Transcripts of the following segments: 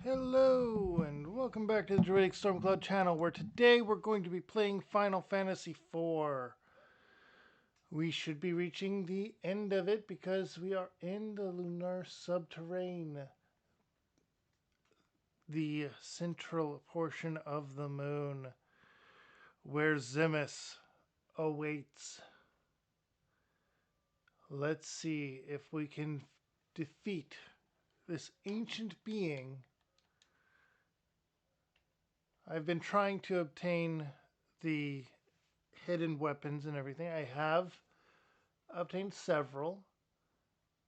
Hello, and welcome back to the Druidic Stormcloud channel, where today we're going to be playing Final Fantasy IV. We should be reaching the end of it because we are in the Lunar Subterrane, the central portion of the moon, where Zimus awaits. Let's see if we can defeat this ancient being. I've been trying to obtain the hidden weapons and everything. I have obtained several.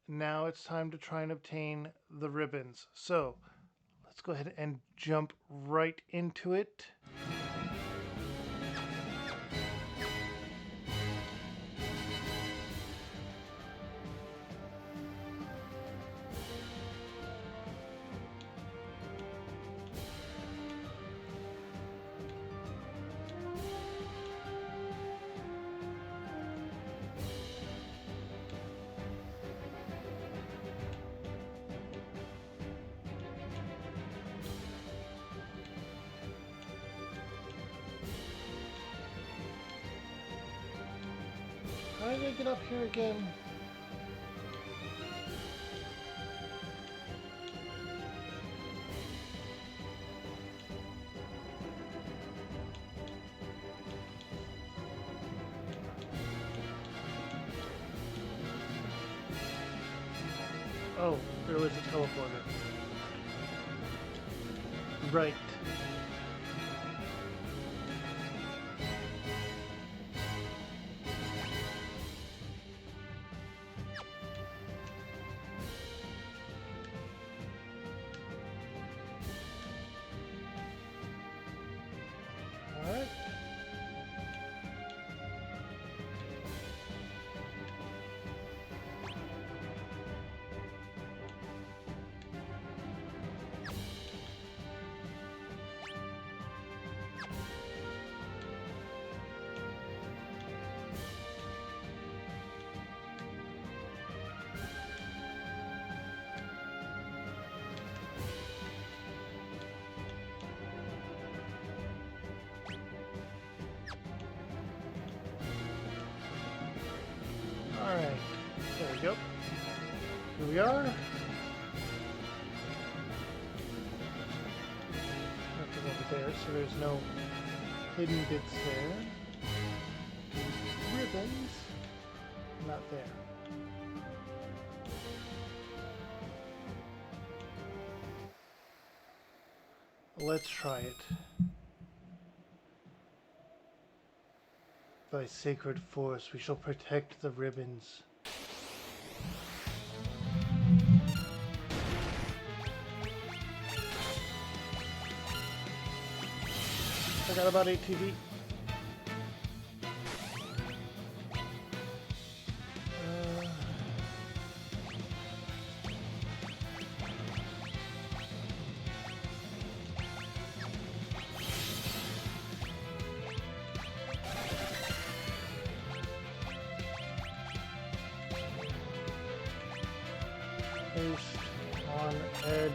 Now it's time to try and obtain the ribbons. So let's go ahead and jump right into it. How did I get up here again? Oh, there was a teleporter. Right. Alright. Alright. There we go. Here we are. Nothing over there, so there's no hidden bits there. Ribbons. Not there. Let's try it. By sacred force, we shall protect the ribbons. I got about 8 TV. On edge.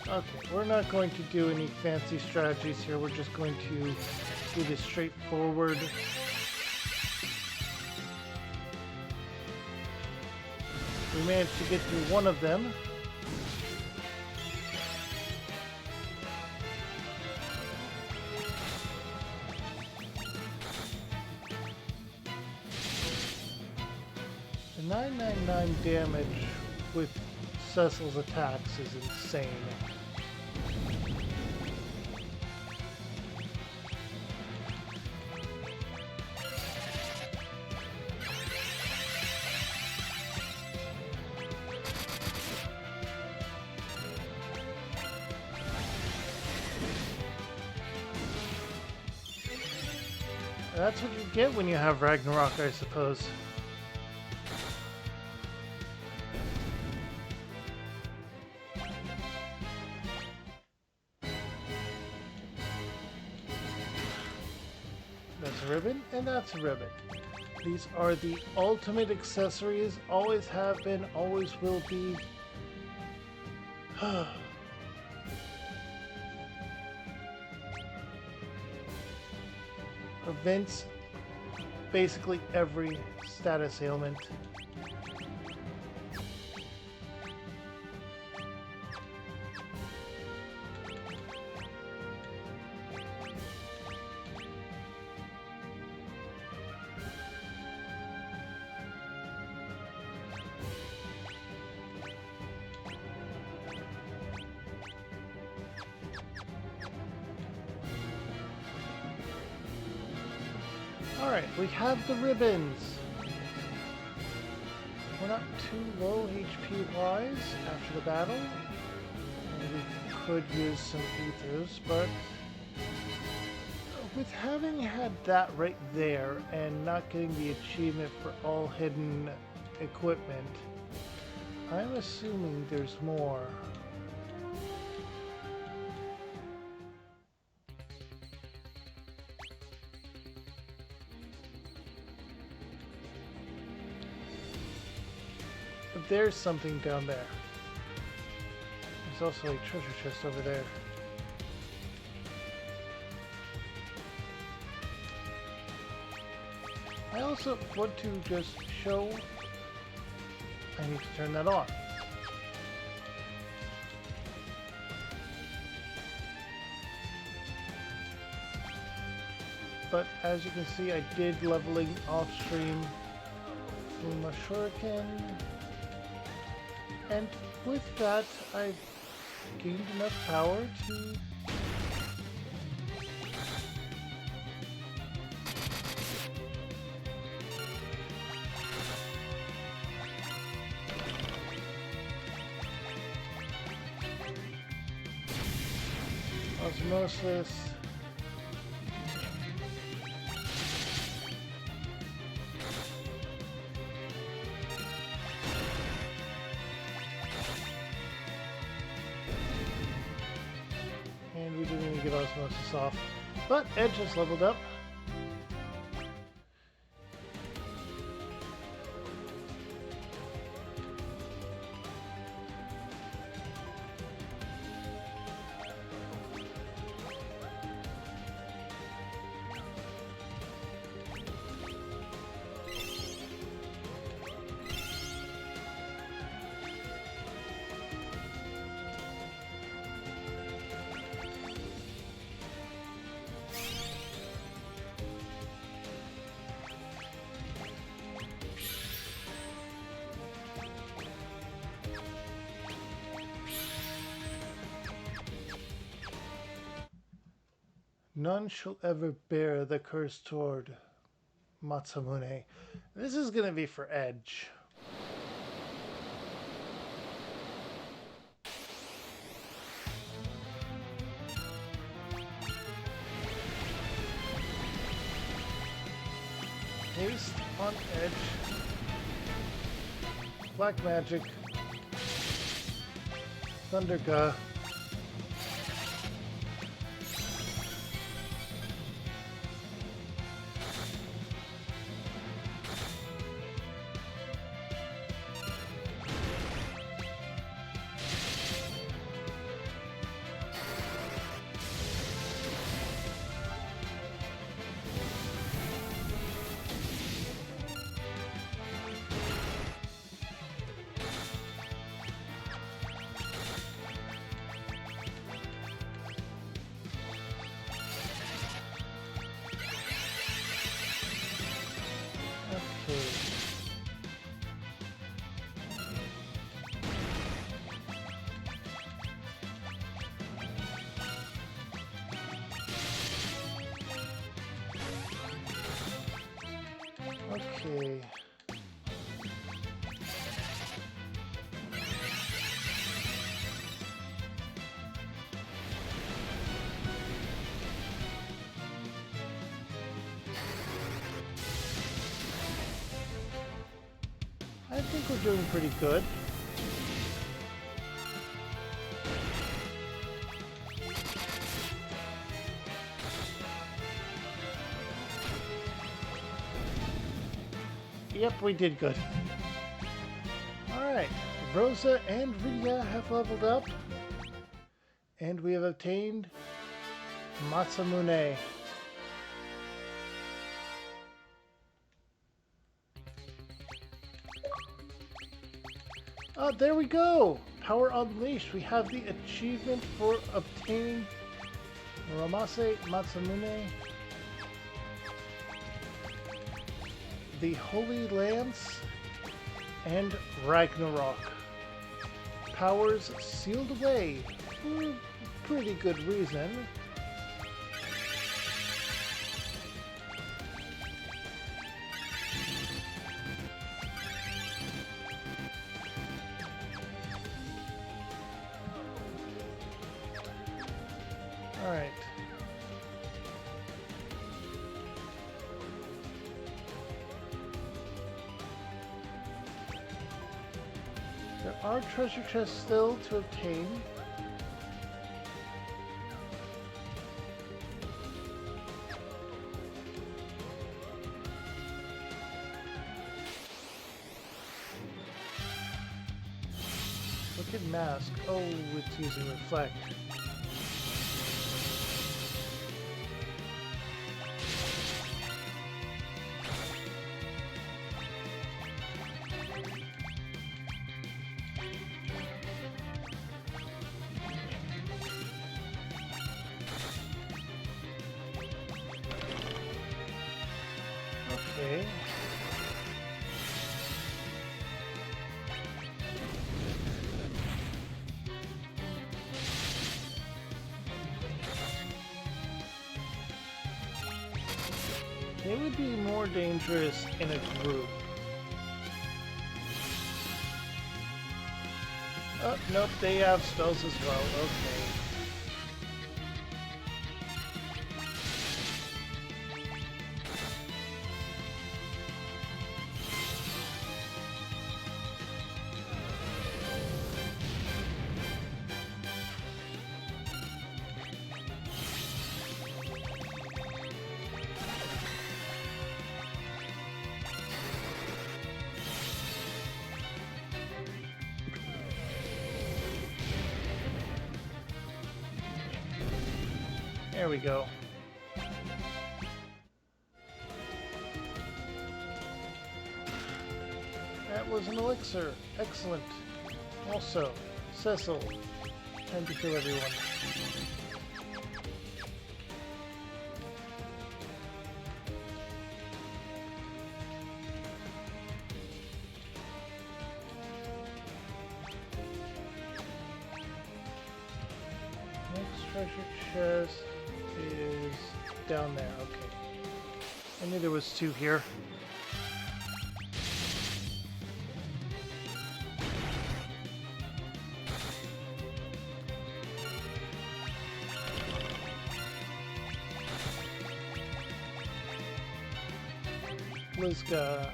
Okay, we're not going to do any fancy strategies here. We're just going to do this straightforward. We managed to get through one of them. The 999 damage with Cecil's attacks is insane. That's what you get when you have Ragnarok, I suppose. That's a ribbon, and that's a ribbon. These are the ultimate accessories, always have been, always will be. Prevents basically every status ailment. Alright, we have the ribbons. We're not too low HP wise after the battle. And we could use some ethers, but with having had that right there and not getting the achievement for all hidden equipment, I'm assuming there's more. But there's something down there. There's also a treasure chest over there. I also want to just show I need to turn that on. But as you can see, I did leveling off stream Uma Shuriken. And with that, I've gained enough power to osmosis. And we didn't even get osmosis off. But Edge has leveled up. None shall ever bear the curse toward Matsamune. This is going to be for Edge. Haste on Edge. Black Magic. Thunderga. Okay. think we're doing pretty good. Yep, we did good. Alright, Rosa and Rydia have leveled up. And we have obtained Masamune. There we go! Power Unleashed. We have the achievement for obtaining Ramase Masamune, the Holy Lance, and Ragnarok. Powers sealed away for pretty good reason. Alright. There are treasure chests still to obtain. Look at Mask. Oh, it's using Reflect. Okay. They would be more dangerous in a group. Oh, nope, they have spells as well. Okay. There we go. That was an elixir. Excellent. Also, Cecil. Time to kill everyone. Next treasure chest is down there. Okay. I knew there was two here. Blizga.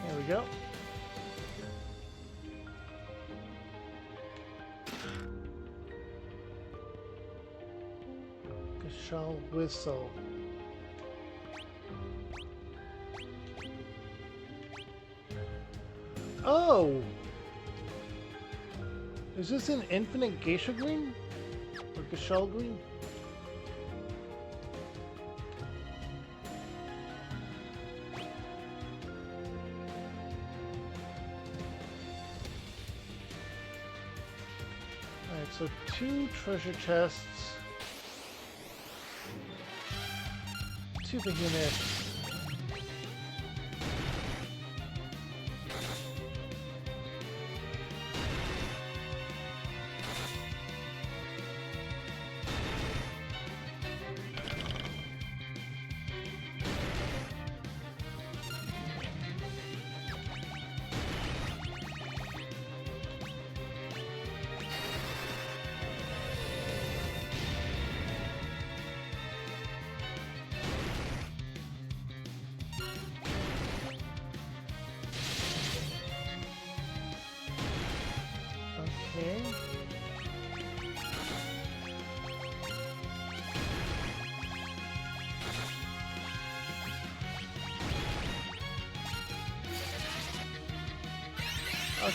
There we go. Gashal Whistle. Oh! Is this an infinite geisha green? Or Gashal green? Alright, so 2 treasure chests. 2 behemoths.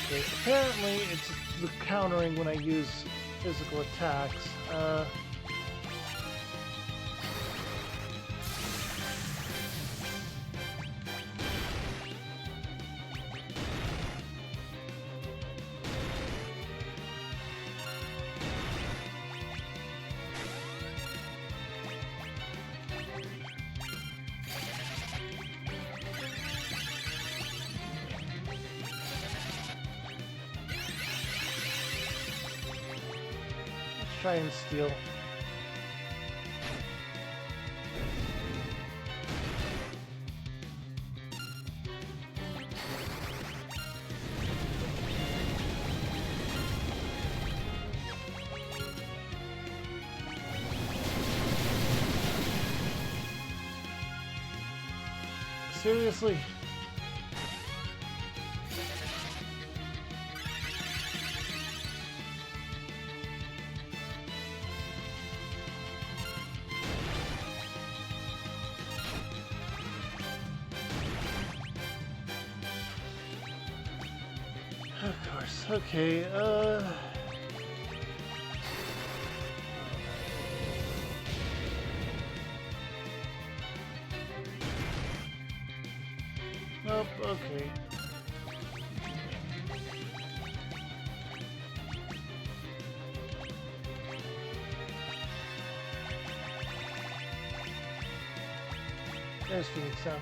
Okay, apparently it's the countering when I use physical attacks. Try and steal. Seriously? Of course. Okay, Nope, okay. There's Phoenix now.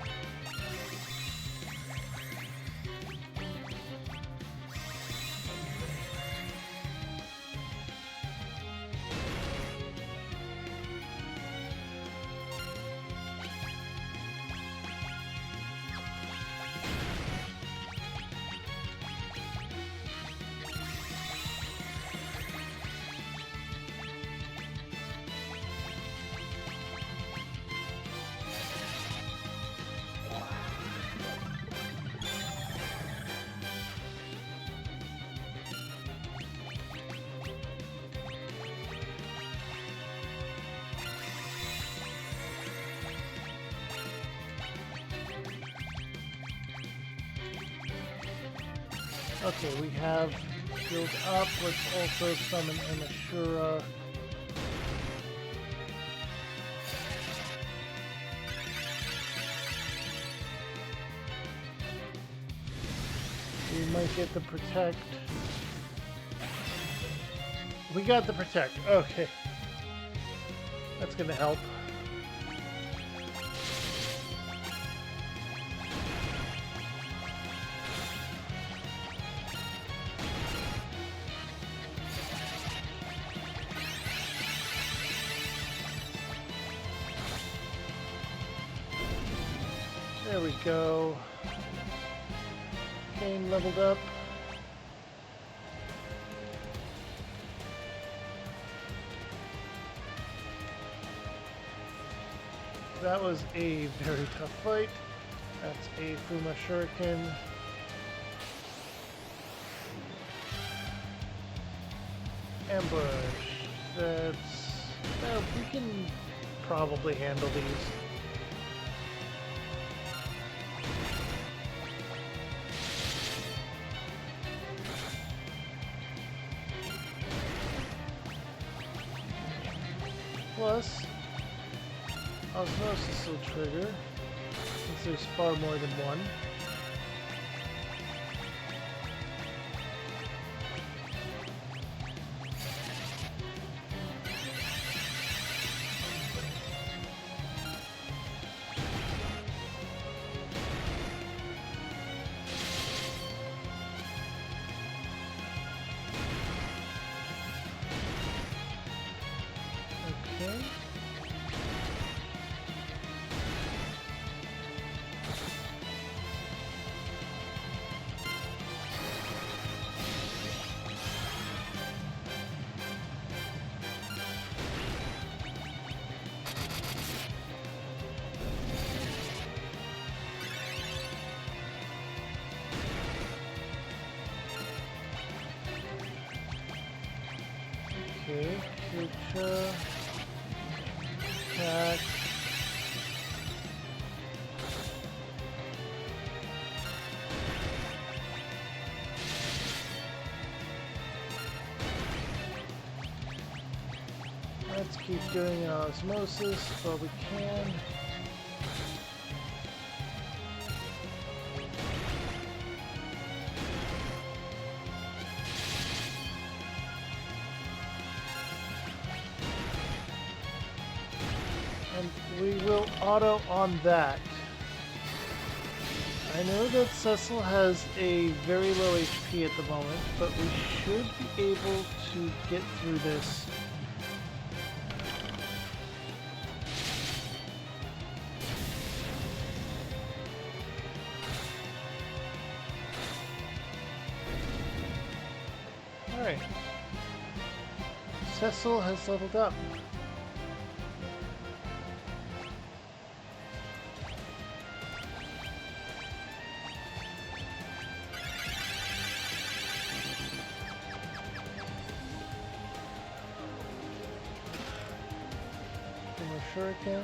Okay, we have healed up. Let's also summon an Ashura. We might get the protect. We got the protect. Okay. That's gonna help. There we go. Game leveled up. That was a very tough fight. That's a Fuma Shuriken. Ambush. We can probably handle these. Plus, Osmosis will trigger, since there's far more than one. Okay. Okay, future attack. keep doing an osmosis while we can. And we will auto on that. I know that Cecil has a very low HP at the moment, but we should be able to get through this. Alright. Cecil has leveled up. Shuriken.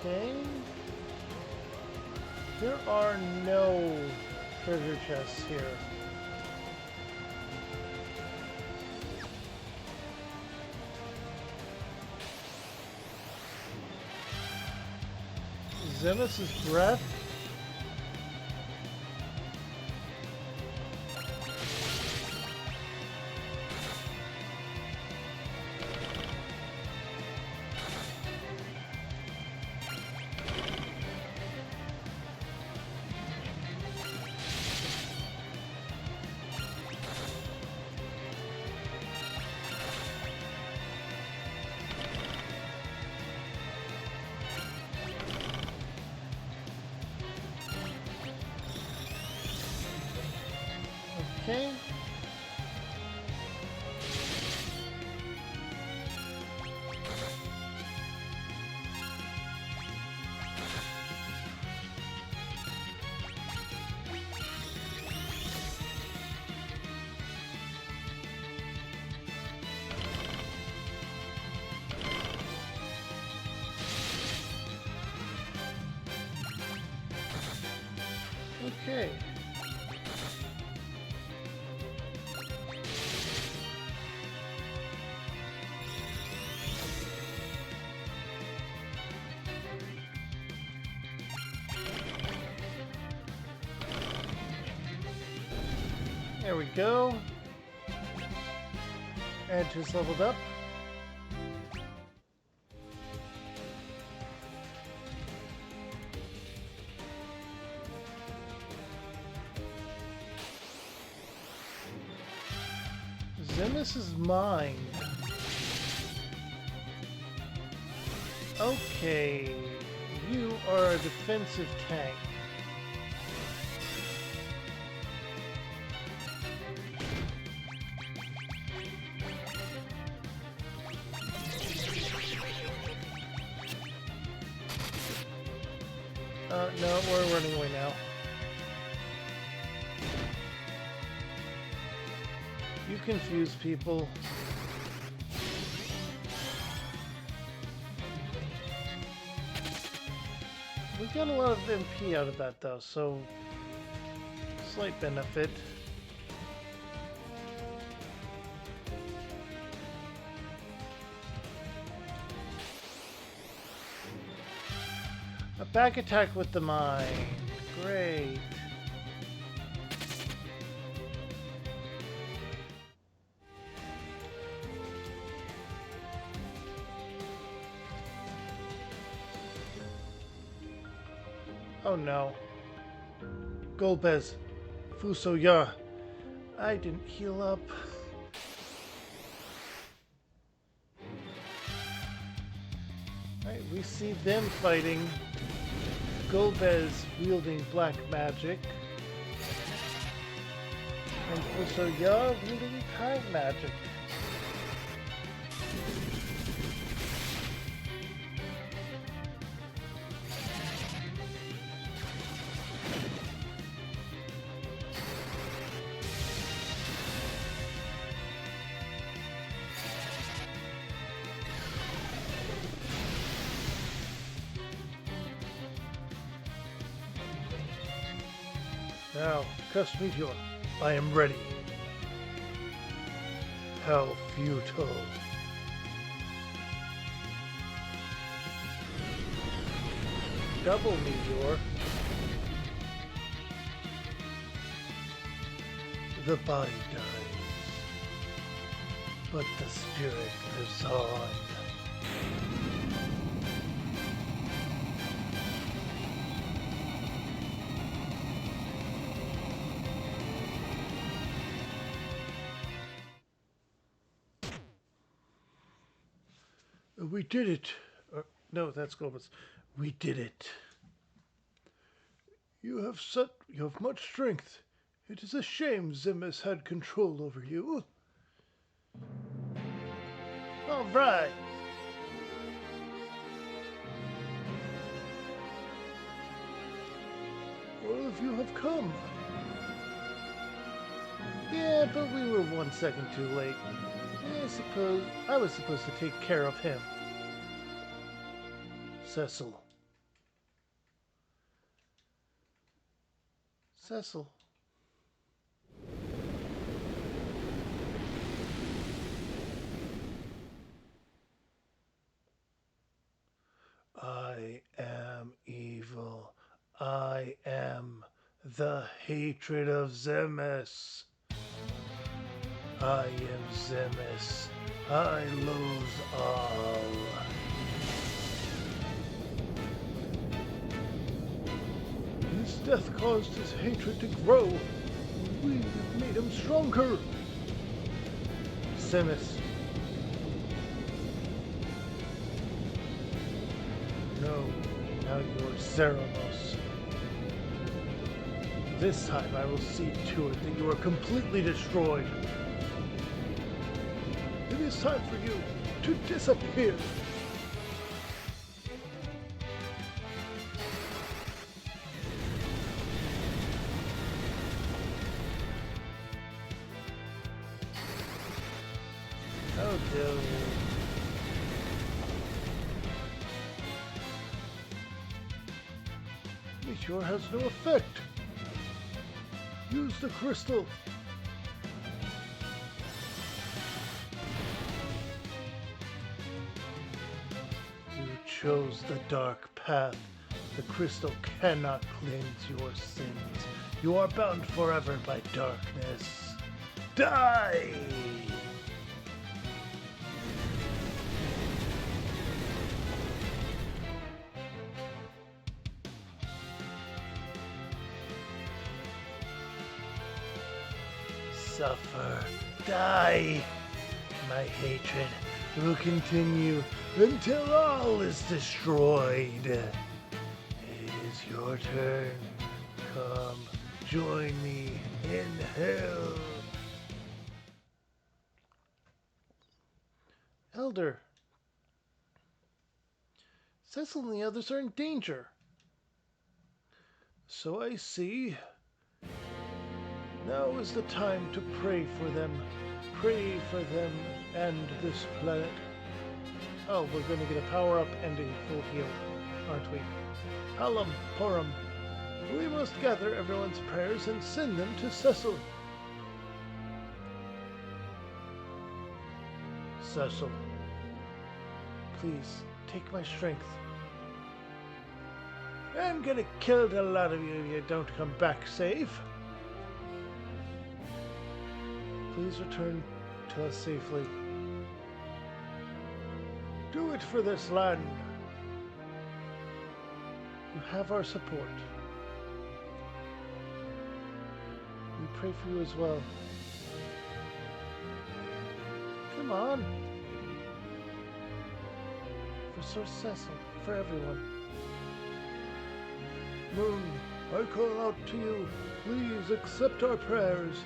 Okay. There are no treasure chests here. Zemus's breath. Okay. Okay. There we go. Edge is leveled up. Zemus is mine. Okay, you are a defensive tank. No, we're running away now. You confuse people. We got a lot of MP out of that though, so slight benefit. A back attack with the mine. Great. Oh no. Golbez. Fusoya. I didn't heal up. Alright, we see them fighting. Golbez wielding black magic. And Fusoya wielding time magic. Now, Crest Meteor, I am ready. How futile. Double Meteor. The body dies, but the spirit lives on. We did it. No, that's Globus. We did it. You have much strength. It is a shame Zemus had control over you. All right. All of you have come. Yeah, but we were 1 second too late. I was supposed to take care of him. Cecil. Cecil. I am evil. I am the hatred of Zemus. I am Zemus. I loathe all. His death caused his hatred to grow. We have made him stronger. Zemus. No, now you're Zeranos. This time I will see to it that you are completely destroyed. It is time for you to disappear. How dare you? Meteor has no effect. Use the crystal. You chose the dark path. The crystal cannot cleanse your sins. You are bound forever by darkness. Die! Suffer. Die! My hatred will continue until all is destroyed. It is your turn. Come, join me in hell. Elder. Cecil and the others are in danger. So I see. Now is the time to pray for them. Pray for them and this planet. Oh, we're going to get a power-up and a full heal, aren't we? Hallam Porum. We must gather everyone's prayers and send them to Cecil. Cecil. Please, take my strength. I'm gonna kill a lot of you if you don't come back safe. Please return to us safely. Do it for this land. You have our support. We pray for you as well. Come on. For Sir Cecil, for everyone. Moon, I call out to you. Please accept our prayers.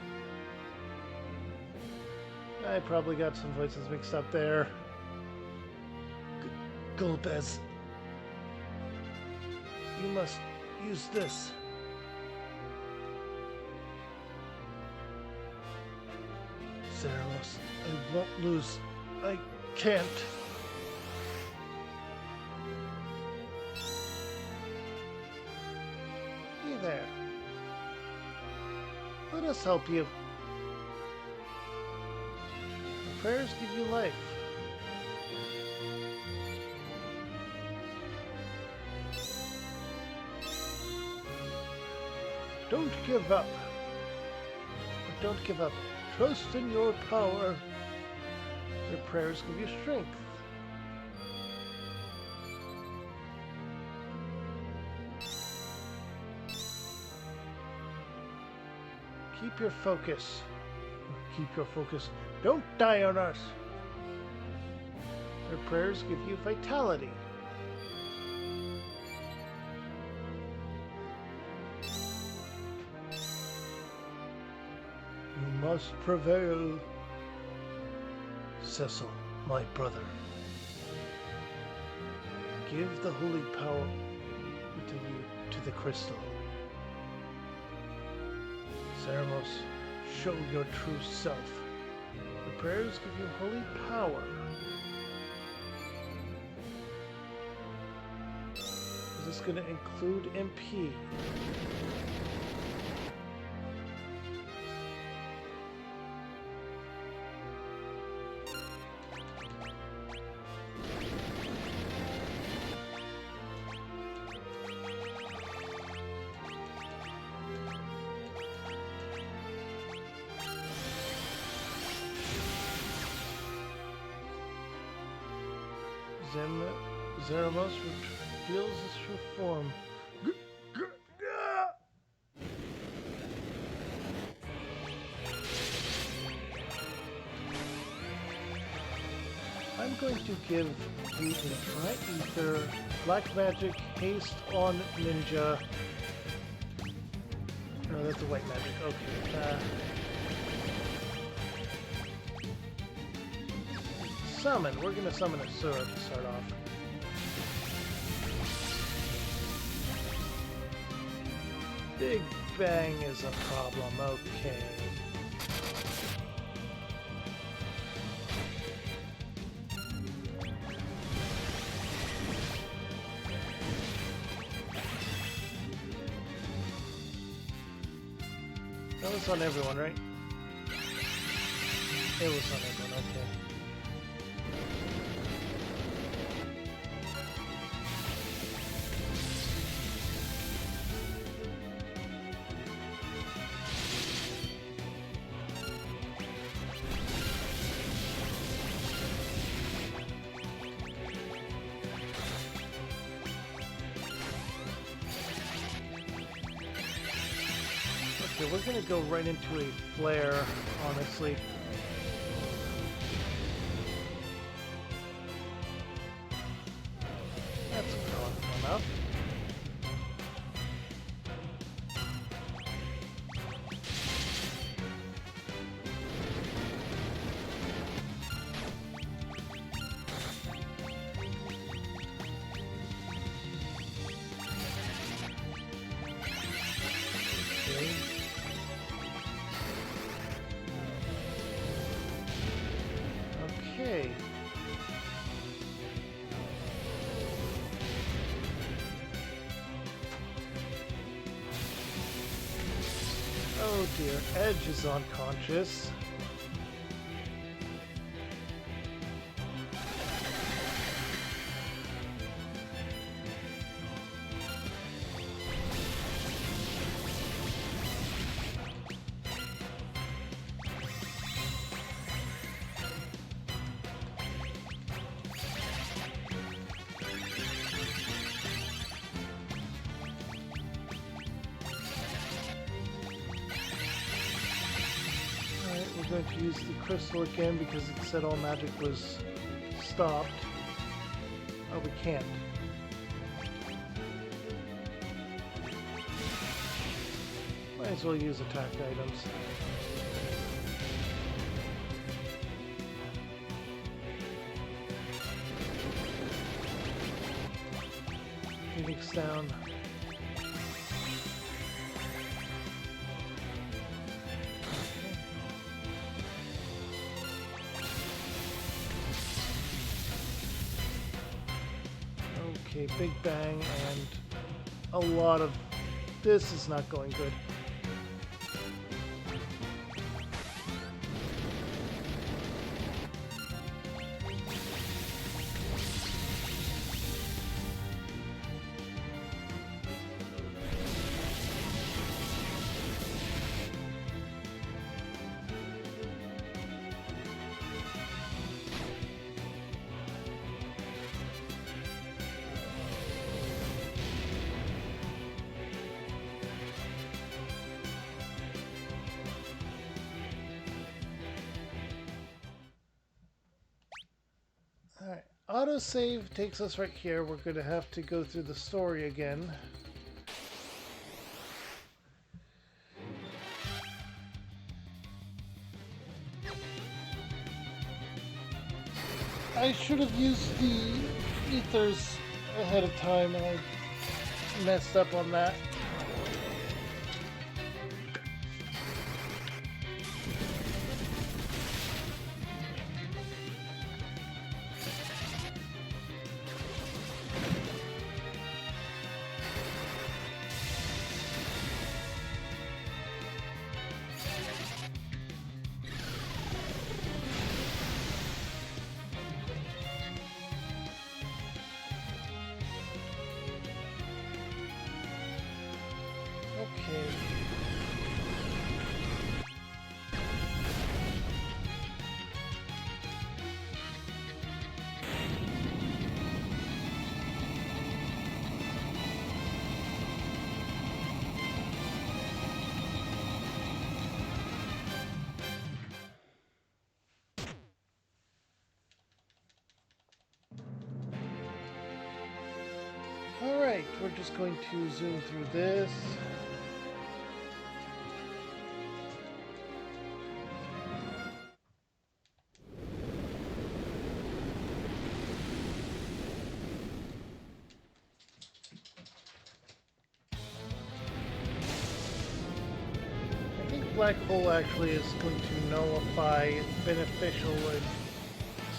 I probably got some voices mixed up there. Golbez. You must use this. Zeranos, I won't lose. I can't. Hey there. Let us help you. Prayers give you life. Don't give up. But don't give up. Trust in your power. Your prayers give you strength. Keep your focus. Keep your focus. Don't die on us. Your prayers give you vitality. You must prevail. Cecil, my brother. Give the holy power within you to the crystal. Ceremos, show your true self. The prayers give you holy power. Is this going to include MP? Ceremos reveals his true form. I'm going to give you a Tri-Ether, Black Magic, Haste on Ninja. No, that's a White Magic. Okay. Summon. We're going to summon Asura to start off. Big Bang is a problem. Okay. That was on everyone, right? It was on everyone, okay. Okay, we're gonna go right into a flare, honestly. That's powerful enough. Okay. Oh dear, Edge is unconscious. We're going to use the crystal again because it said all magic was stopped. Oh, we can't. Might as well use attack items. Phoenix down. Okay, Big Bang and a lot of... This is not going good. autosave takes us right here. We're going to have to go through the story again. I should have used the ethers ahead of time, and I messed up on that. Okay. Alright, we're just going to zoom through this. I think Black Hole actually is going to nullify beneficial and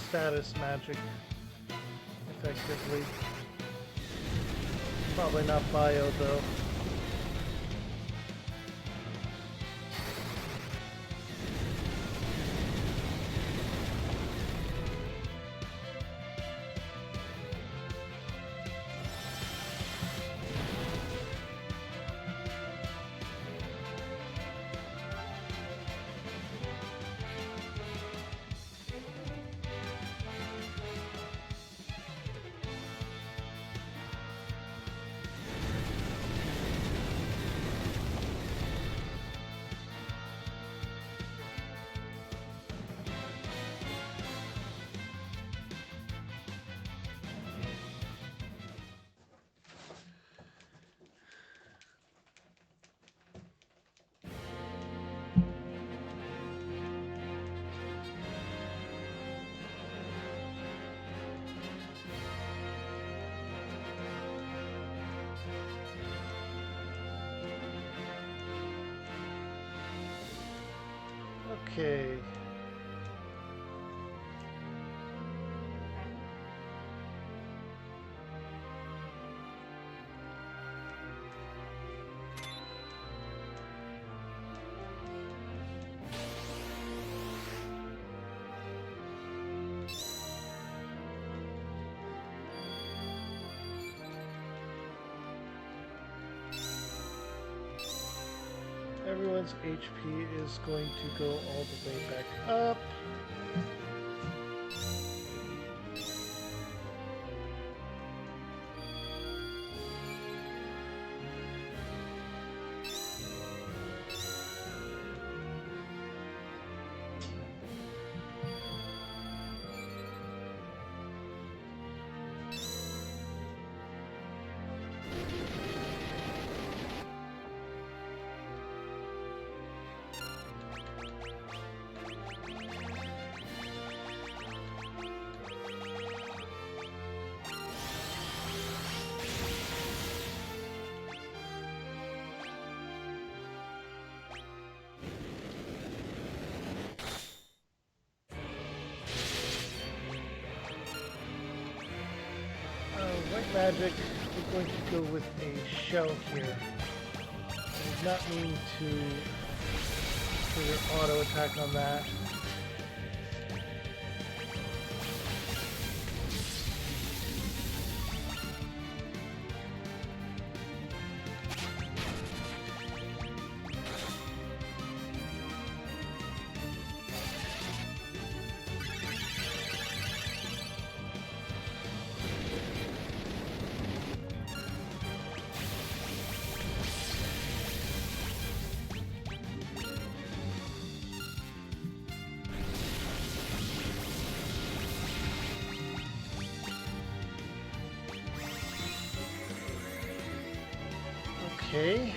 status magic effectively. Probably not bio though. Okay. Everyone's HP is going to go all the way back up. White magic, we're going to go with a shell here. I did not mean to do your auto attack on that. Okay.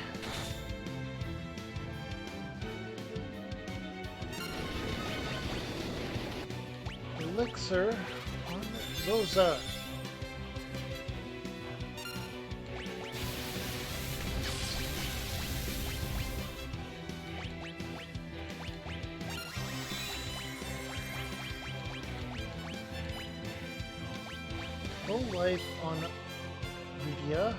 Elixir. Rosa. Full life on Media.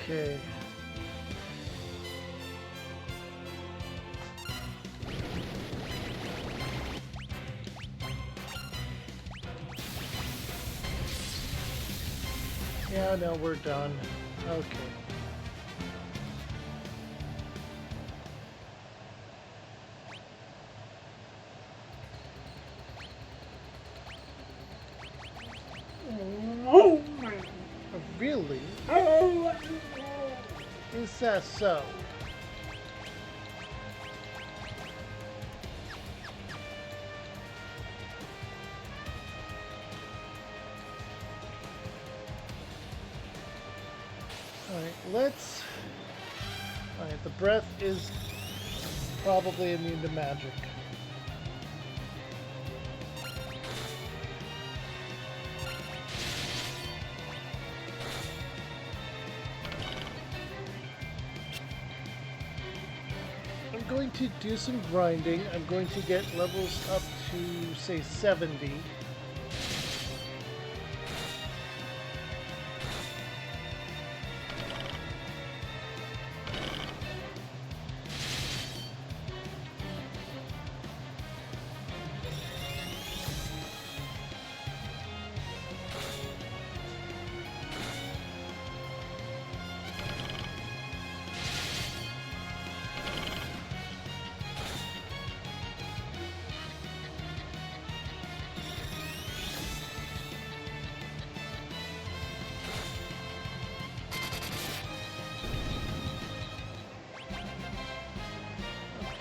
Okay. Yeah, no, we're done. Okay. Really? Is that so? Alright, let's... Alright, the breath is probably immune to magic. I'm going to do some grinding. I'm going to get levels up to, say, 70.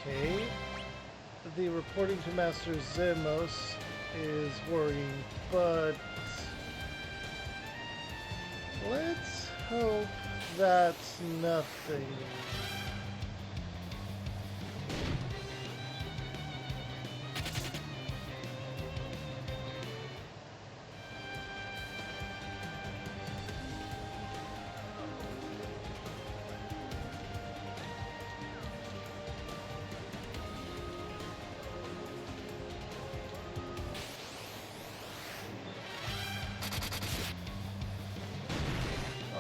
Okay. The reporting to Master Zemos is worrying, but let's hope that's nothing.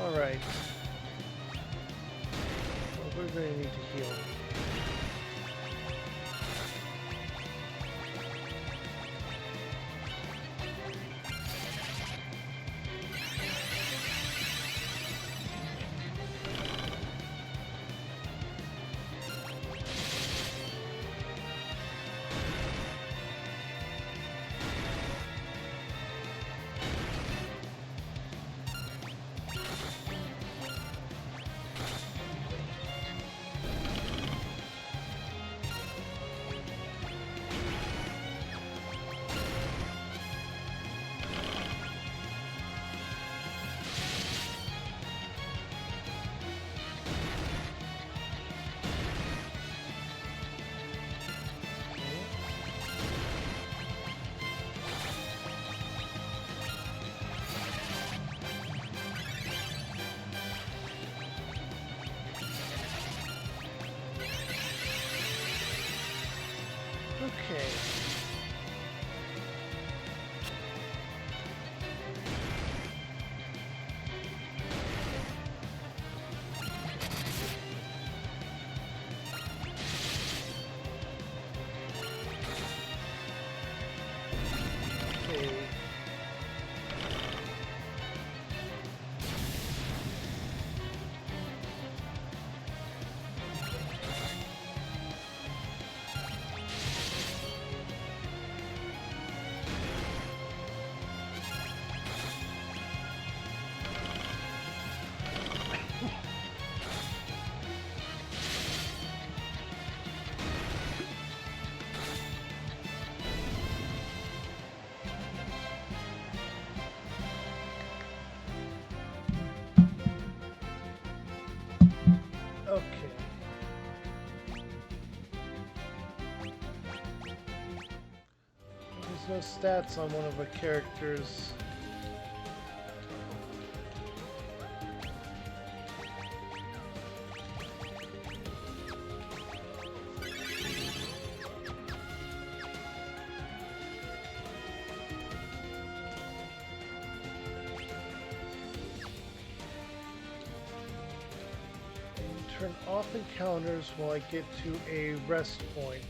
Alright. Well, we're going to need to heal. Okay. no stats on one of our characters. Turn off encounters while I get to a rest point.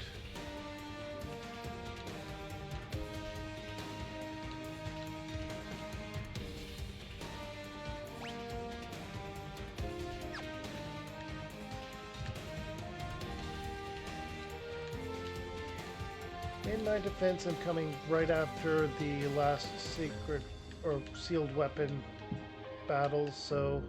In my defense, I'm coming right after the last secret or sealed weapon battles, so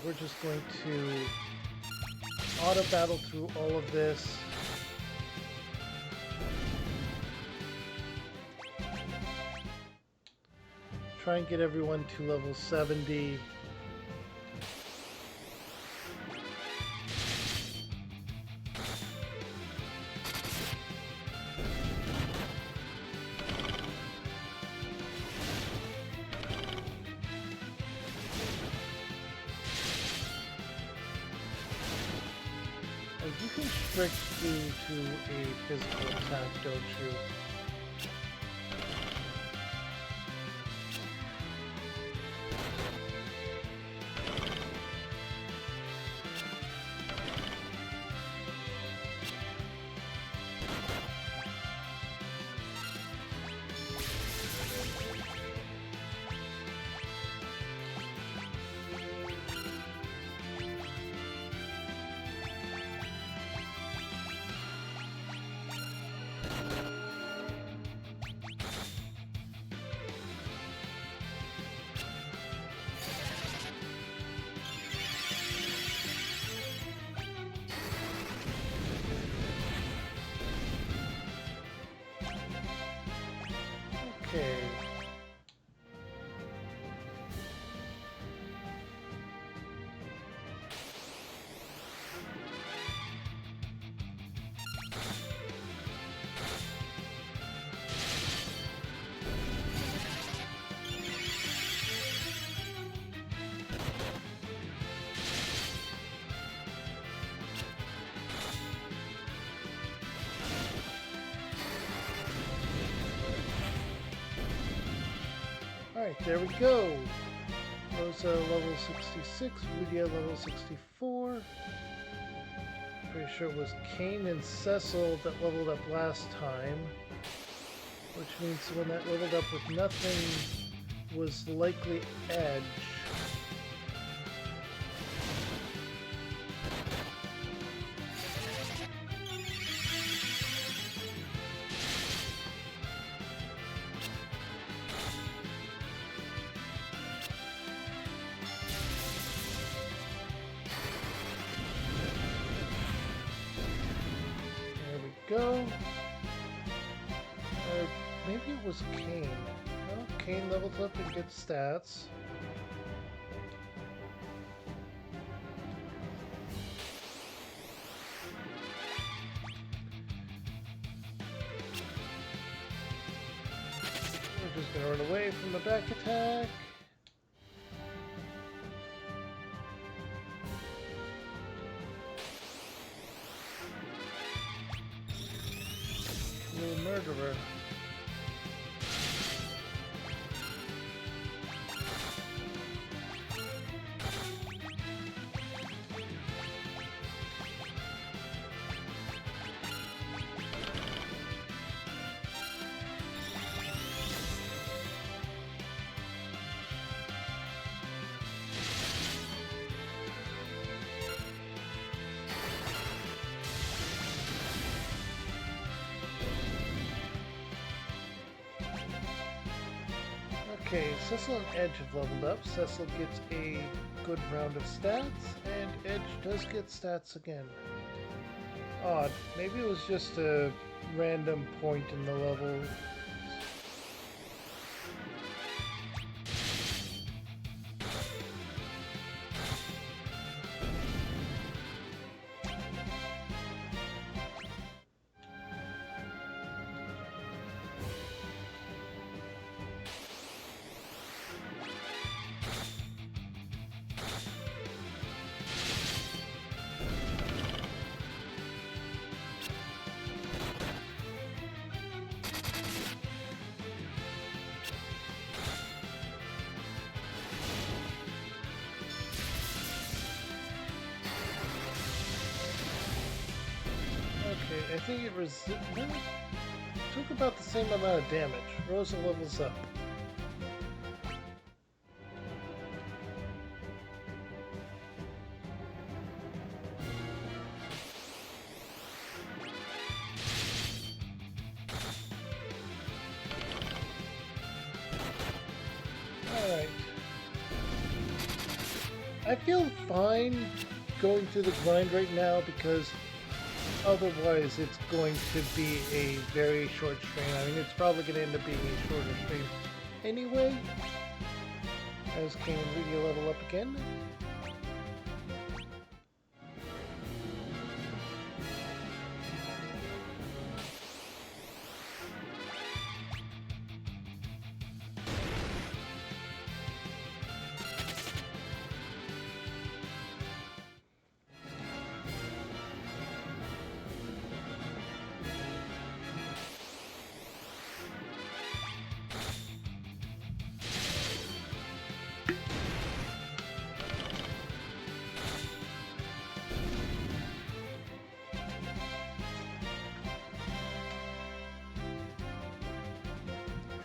we're just going to auto battle through all of this. Try and get everyone to level 70. You can strict due to a physical attack, don't you? Okay. Alright, there we go. Rosa level 66, Rudia level 64. Pretty sure it was Kane and Cecil that leveled up last time. Which means when that leveled up with nothing was likely Edge. Go. Maybe it was Kane. Well, Kane levels up and gets stats. We're just gonna run away from the back attack. Murderer. Okay, Cecil and Edge have leveled up. Cecil gets a good round of stats, and Edge does get stats again. Odd. Maybe it was just a random point in the level. Okay, I think it took about the same amount of damage. Rosa levels up. Alright. I feel fine going through the grind right now because otherwise it's going to be a very short stream. I mean, it's probably going to end up being a shorter stream anyway. As Cain and Rydia level up again.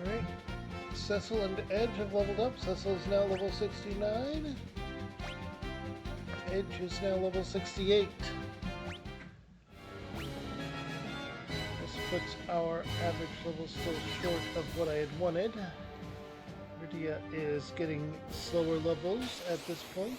Alright, Cecil and Edge have leveled up. Cecil is now level 69. Edge is now level 68. This puts our average level still short of what I had wanted. Rydia is getting slower levels at this point.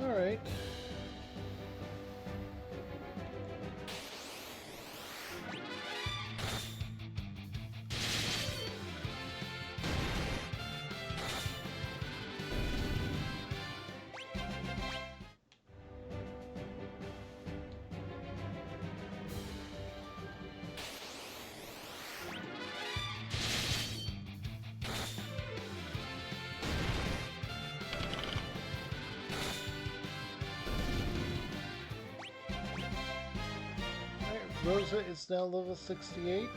Alright. Rosa is now level 68.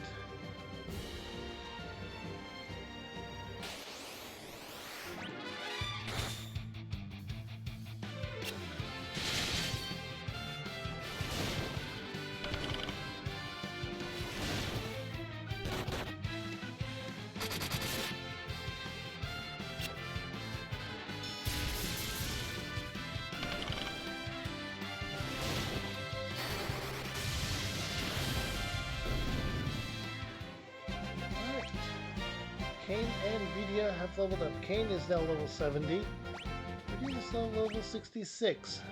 Cain and Rydia have leveled up. Cain is now level 70. Rydia is now level 66.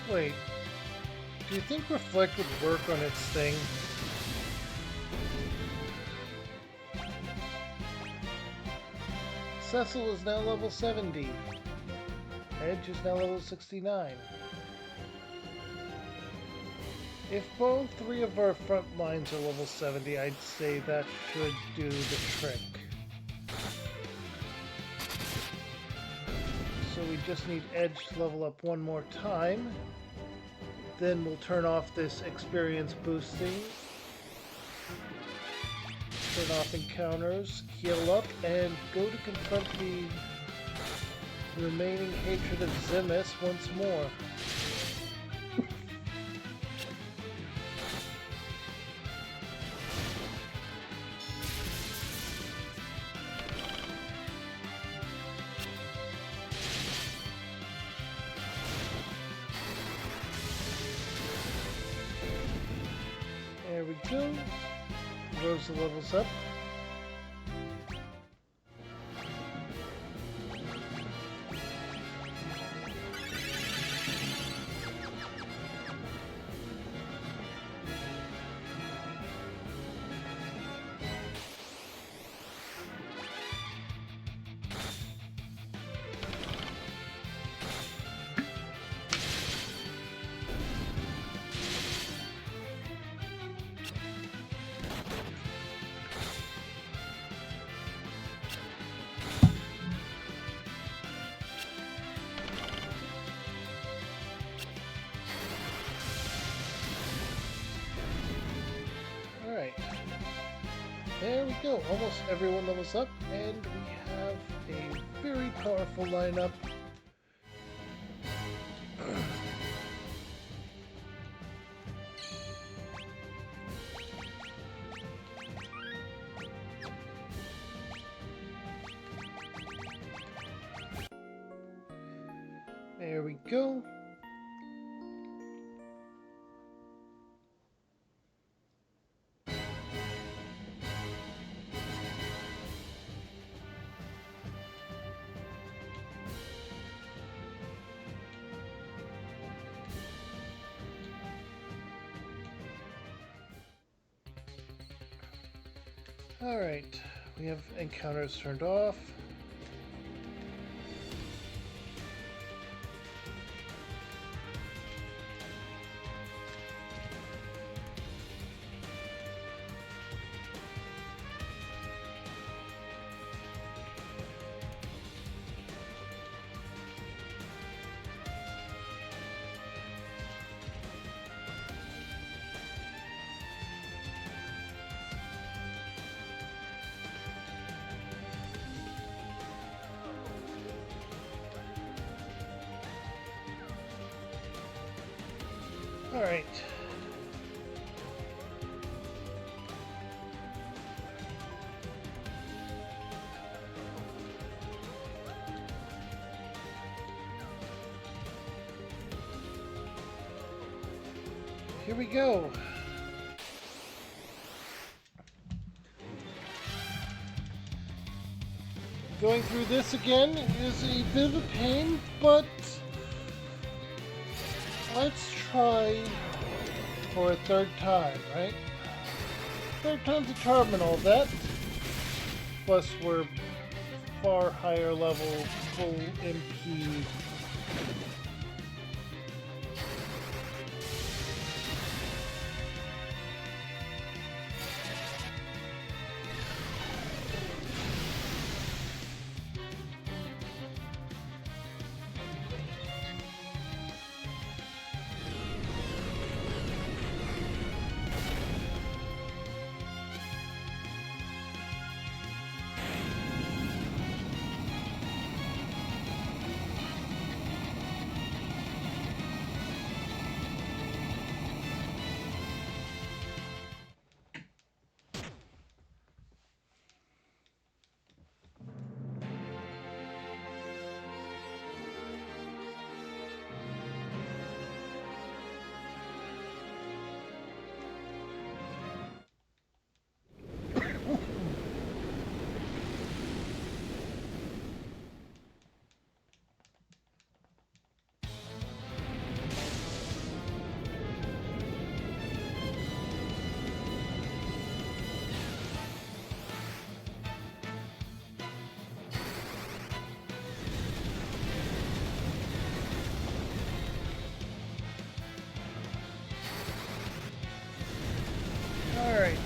Wait, do you think Reflect would work on its thing? Cecil is now level 70. Edge is now level 69. If both three of our front lines are level 70, I'd say that should do the trick. So we just need Edge to level up one more time. Then we'll turn off this experience boosting. Turn off encounters, heal up, and go to confront the remaining hatred of Zemus once more. There we go. Rosa levels up. There we go, almost everyone levels up, and we have a very powerful lineup. There we go. Alright, we have encounters turned off. All right. Here we go. Going through this again is a bit of a pain, but let's try for a third time, right? Third time's a charm and all that. Plus we're far higher level, full MP. Alright.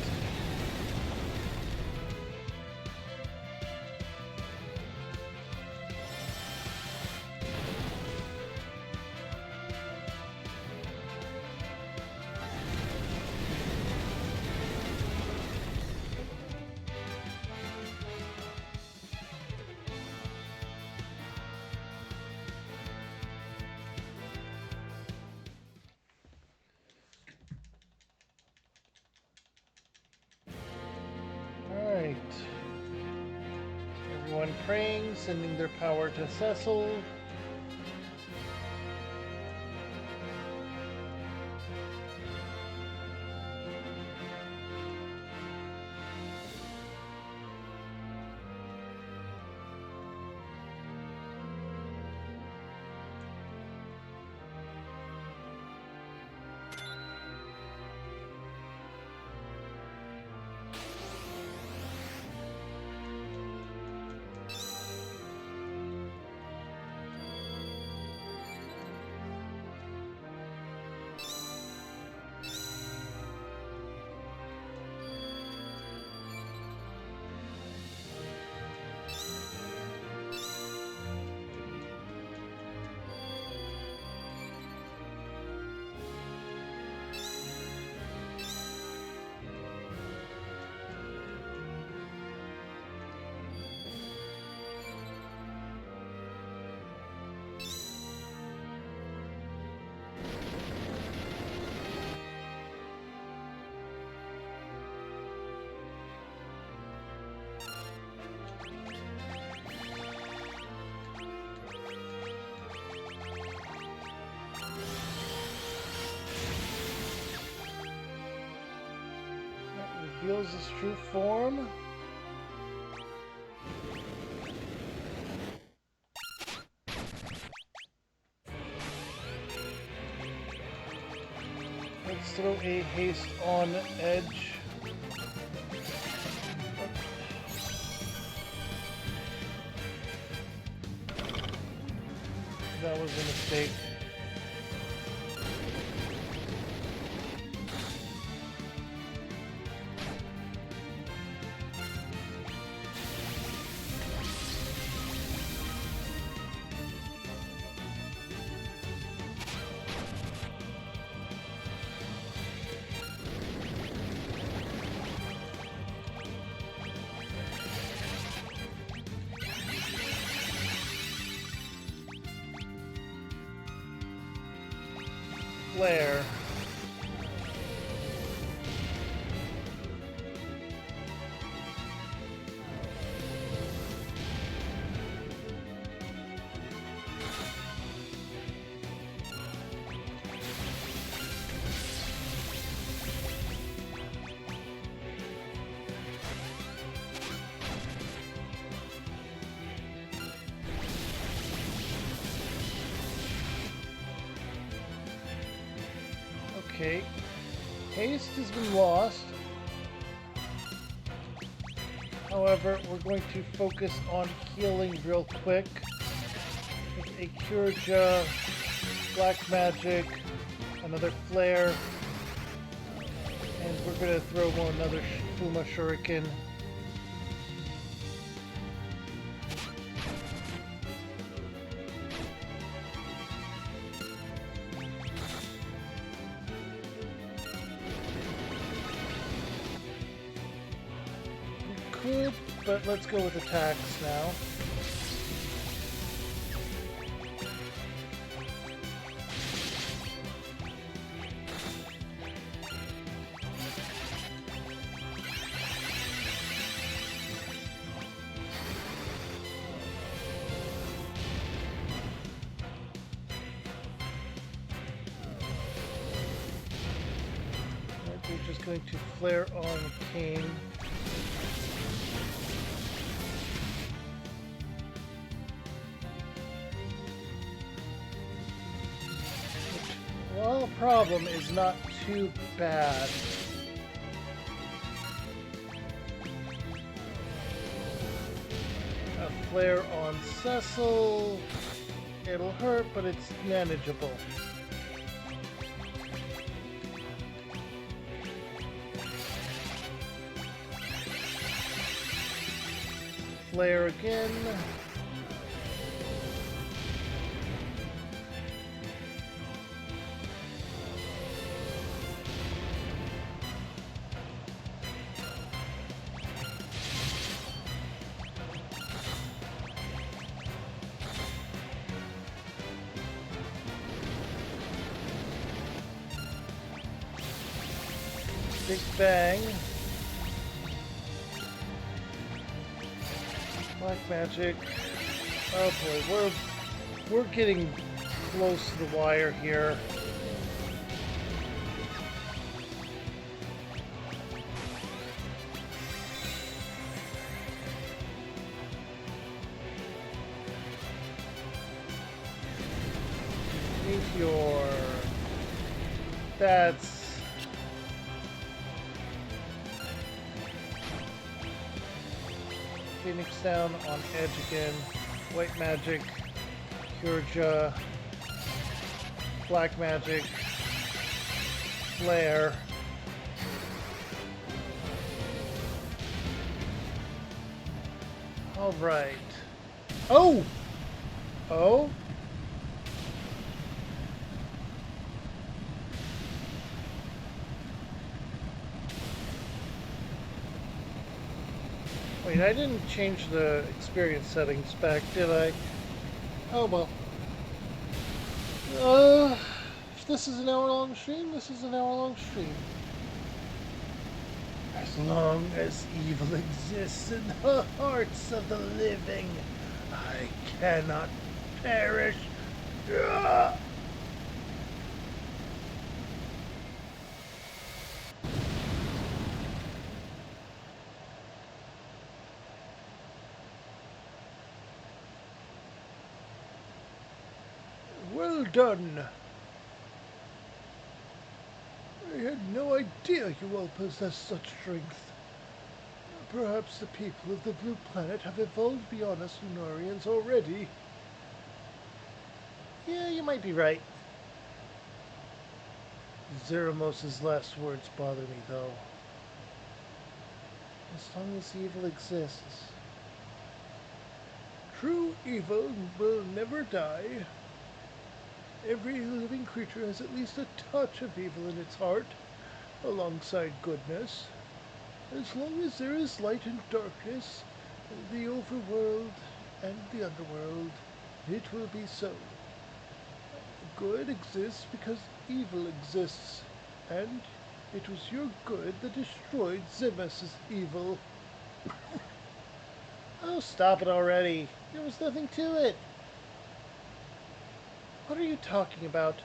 Alright. Everyone praying, sending their power to Cecil. Reveals his true form. Let's throw a haste on Edge. That was a mistake. Flare. Okay, haste has been lost. However, we're going to focus on healing real quick with a Curaja, Black Magic, another Flare, and we're going to throw another Fuma Shuriken. Cool, but let's go with attacks now. We're just going to flare on Kane. Well, the problem is not too bad. A flare on Cecil. It'll hurt, but it's manageable. flare again. Big bang. Black magic. Oh boy, we're getting close to the wire here. Meteor. That's Phoenix down on edge again. White magic, Purja, black magic, flare. All right. Oh! Oh? Wait, I didn't change the experience settings back, did I? Oh well. If this is an hour-long stream, this is an hour-long stream. As long as evil exists in the hearts of the living, I cannot perish. Ugh! Well done. I had no idea you all possess such strength. Perhaps the people of the Blue Planet have evolved beyond us Lunarians already. Yeah, you might be right. Zeramos's last words bother me, though. As long as evil exists. True evil will never die. Every living creature has at least a touch of evil in its heart, alongside goodness. As long as there is light and darkness, the overworld and the underworld, it will be so. Good exists because evil exists, and it was your good that destroyed Zemus's evil. Oh, stop it already. There was nothing to it. What are you talking about?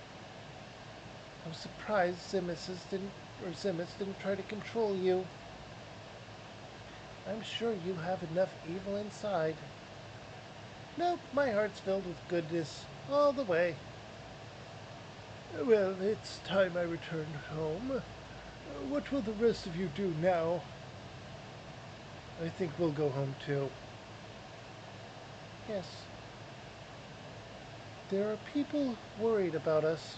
I'm surprised Zemus didn't try to control you. I'm sure you have enough evil inside. Nope, my heart's filled with goodness all the way. Well, it's time I returned home. What will the rest of you do now? I think we'll go home too. Yes. There are people worried about us.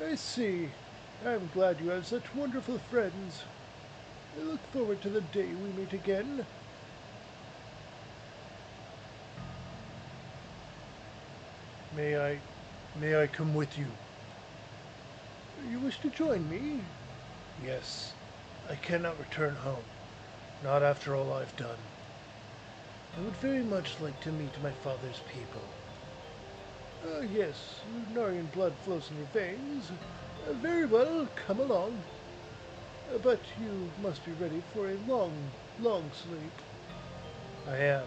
I see. I'm glad you have such wonderful friends. I look forward to the day we meet again. May I come with you? You wish to join me? Yes. I cannot return home. Not after all I've done. I would very much like to meet my father's people. Yes, Lunarian blood flows in your veins. Very well, come along. But you must be ready for a long, long sleep. I am.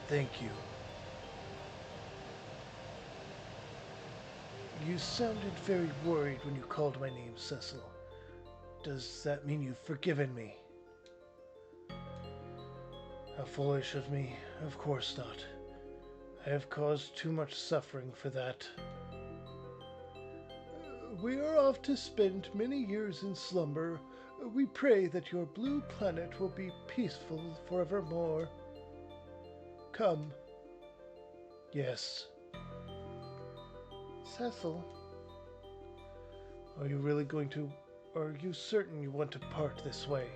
Thank you. You sounded very worried when you called my name, Cecil. Does that mean you've forgiven me? How foolish of me. Of course not. I have caused too much suffering for that. We are off to spend many years in slumber. We pray that your blue planet will be peaceful forevermore. Come. Yes. Cecil, are you really going to... Are you certain you want to part this way?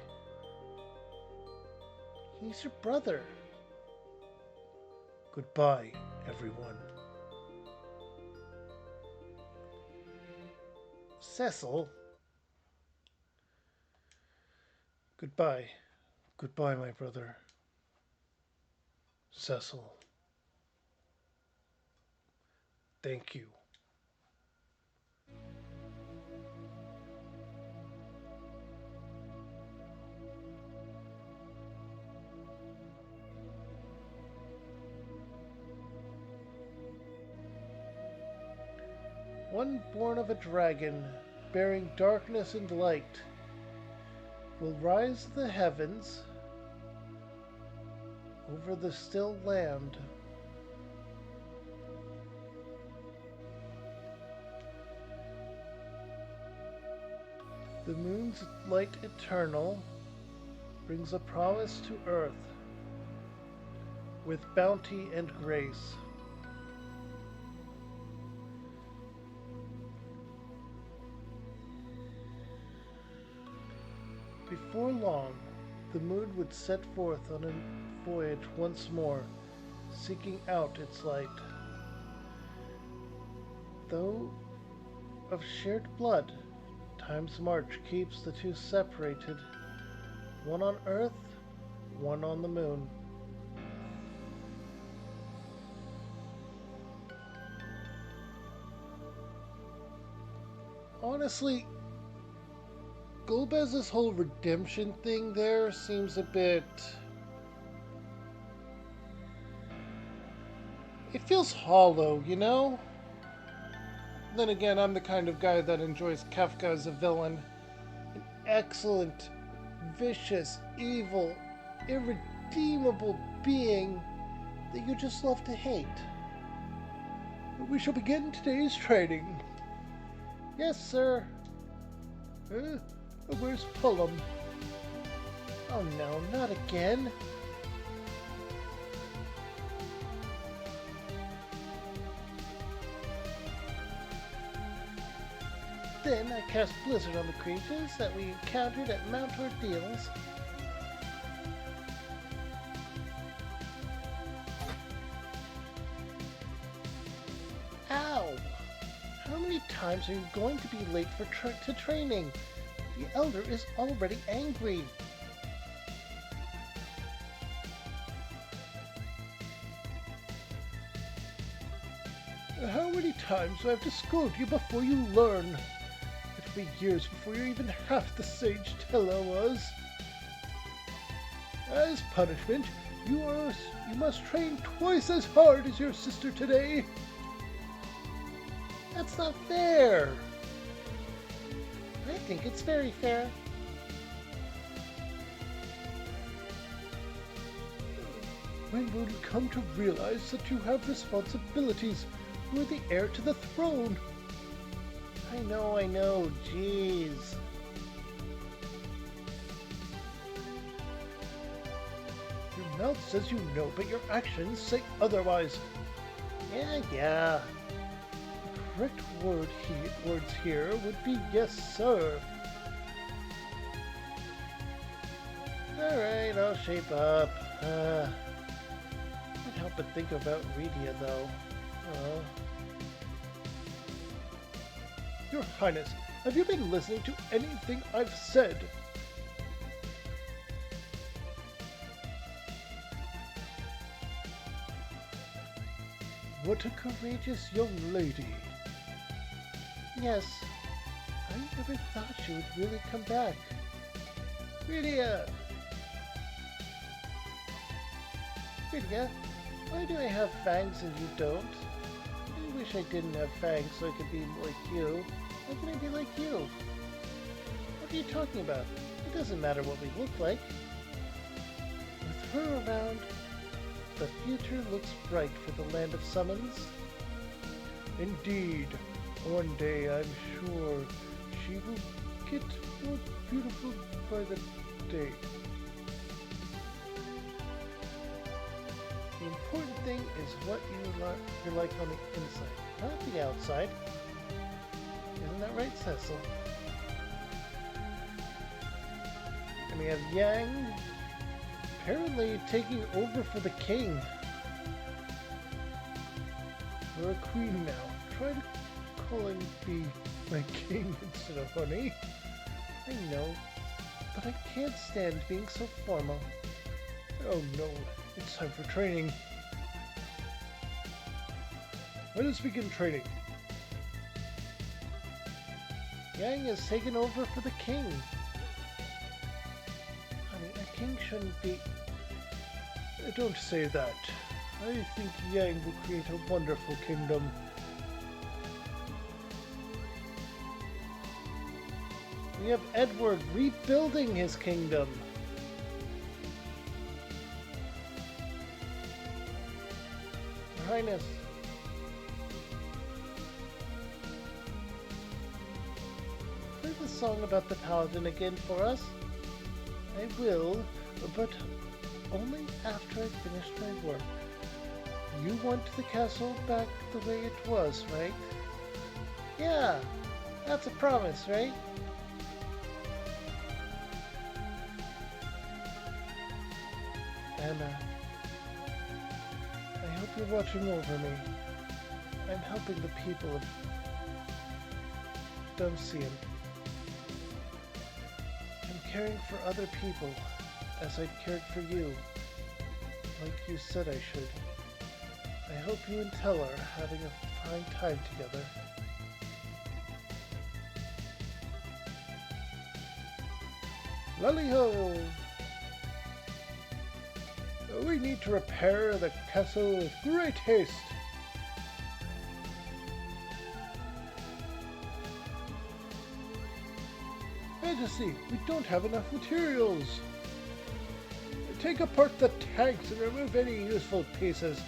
He's your brother. Goodbye, everyone. Cecil. Goodbye. Goodbye, my brother. Cecil. Thank you. One born of a dragon, bearing darkness and light, will rise to the heavens over the still land. The moon's light eternal brings a promise to earth with bounty and grace. Before long, the moon would set forth on a voyage once more, seeking out its light. Though of shared blood, time's march keeps the two separated, one on Earth, one on the moon. Honestly, Golbez's whole redemption thing there seems a bit... It feels hollow, you know? Then again, I'm the kind of guy that enjoys Kafka as a villain. An excellent, vicious, evil, irredeemable being that you just love to hate. We shall begin today's training. Yes, sir. Where's Pullum? Oh no, not again. Then I cast Blizzard on the creatures that we encountered at Mount Ordeals. Ow! How many times are you going to be late for training? The Elder is already angry. How many times do I have to scold you before you learn? It'll be years before you're even half the sage Tellah was. As punishment, you must train twice as hard as your sister today. That's not fair. I think it's very fair. When will you come to realize that you have responsibilities? You are the heir to the throne. I know, jeez. Your mouth says you know, but your actions say otherwise. Yeah. The correct words here would be yes, sir. Alright, I'll shape up. Can't help but think about Rydia, though. Your Highness, have you been listening to anything I've said? What a courageous young lady. Yes, I never thought she would really come back. Rydia! Rydia, why do I have fangs and you don't? I wish I didn't have fangs so I could be like you. How can I be like you? What are you talking about? It doesn't matter what we look like. With her around, the future looks bright for the land of summons. Indeed, one day I'm sure she will get more beautiful by the day. The important thing is what you're like on the inside, not the outside. Isn't that right, Cecil? And we have Yang, apparently taking over for the king. We're a queen now. Try to calling me my king instead of honey. I know, but I can't stand being so formal. Oh no, it's time for training. Let us begin training. Yang has taken over for the king. Honey, a king shouldn't be... Don't say that. I think Yang will create a wonderful kingdom. We have Edward rebuilding his kingdom. Your Highness. Play the song about the paladin again for us. I will, but only after I finish my work. You want the castle back the way it was, right? Yeah, that's a promise, right? Anna, I hope you're watching over me. I'm helping the people of Duncian. I'm caring for other people as I've cared for you, like you said I should. I hope you and Tella are having a fine time together. Lally-ho! We need to repair the castle with great haste. Majesty, we don't have enough materials. Take apart the tanks and remove any useful pieces.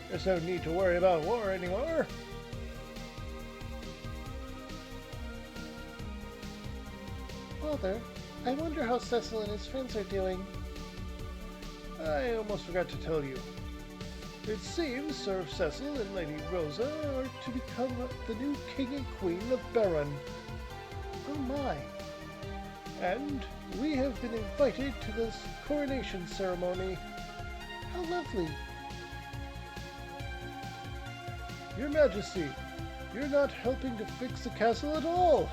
There's no need to worry about war anymore. Father, I wonder how Cecil and his friends are doing. I almost forgot to tell you. It seems Sir Cecil and Lady Rosa are to become the new King and Queen of Baron. Oh my. And we have been invited to this coronation ceremony. How lovely. Your Majesty, you're not helping to fix the castle at all.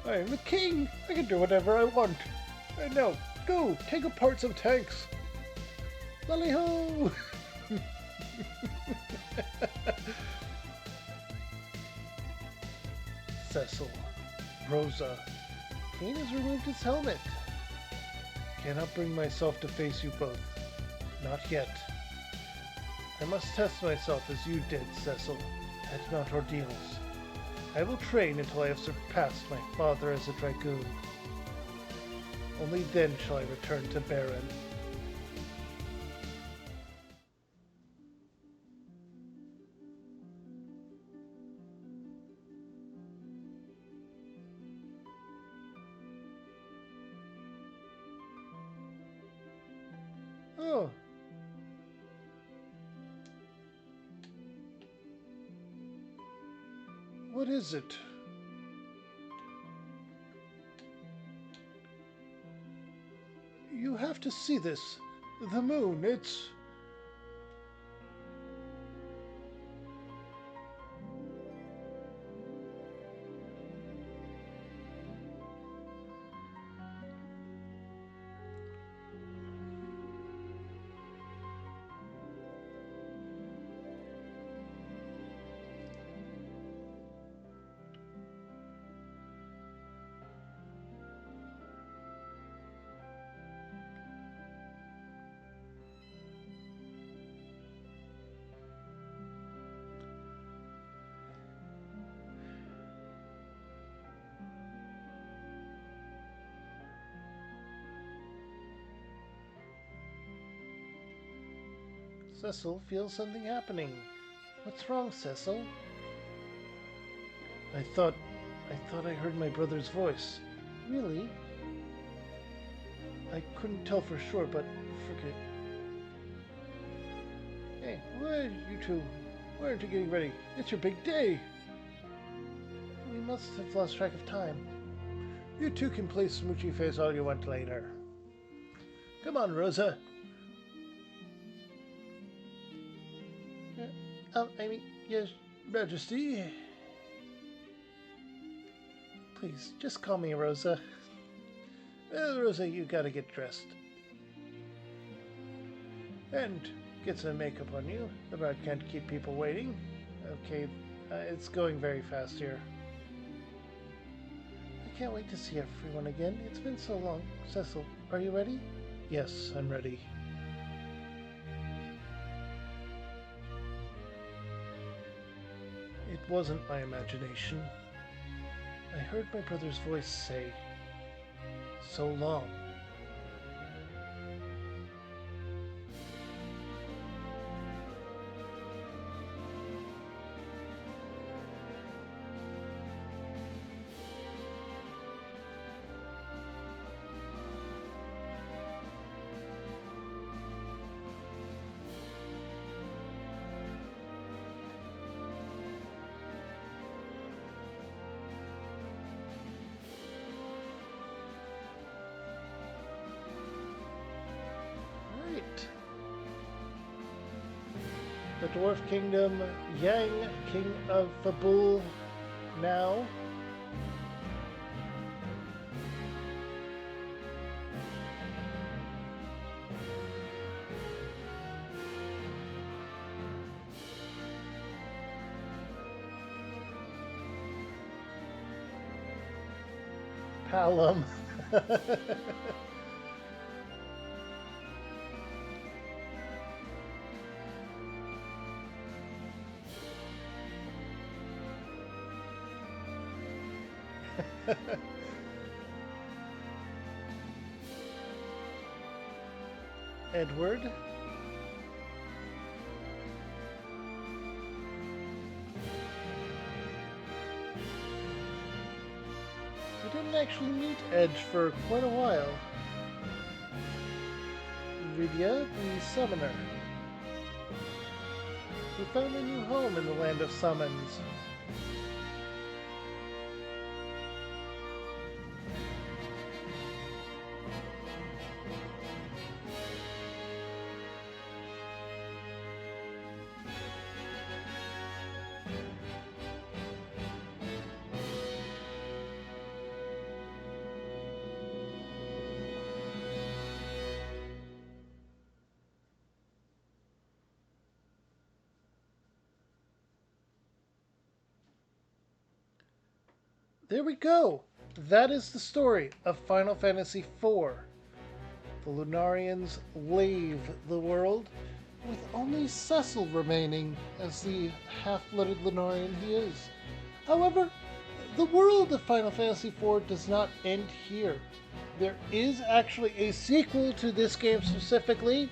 I am the king. I can do whatever I want. And now, go, take apart some tanks. Lally-ho! Cecil, Rosa, Kane has removed his helmet. Cannot bring myself to face you both. Not yet. I must test myself as you did, Cecil, at Mount Ordeals. I will train until I have surpassed my father as a dragoon. Only then shall I return to Baron. Oh. What is it? You have to see this. The moon, it's... Cecil feels something happening. What's wrong, Cecil? I thought I heard my brother's voice. Really? I couldn't tell for sure, but forget. Hey, where are you two? Why aren't you getting ready? It's your big day! We must have lost track of time. You two can play Smoochy Face all you want later. Come on, Rosa. Yes, Majesty. Please, just call me Rosa. Rosa, you gotta get dressed. And get some makeup on you. The bride can't keep people waiting. Okay, it's going very fast here. I can't wait to see everyone again. It's been so long. Cecil, are you ready? Yes, I'm ready. It wasn't my imagination. I heard my brother's voice say, "So long." The Dwarf Kingdom, Yang, King of Fabul, now. Palom. Edward. We didn't actually meet Edge for quite a while. Rydia, the Summoner. We found a new home in the Land of Summons. There we go! That is the story of Final Fantasy IV. The Lunarians leave the world with only Cecil remaining as the half-blooded Lunarian he is. However, the world of Final Fantasy IV does not end here. There is actually a sequel to this game specifically,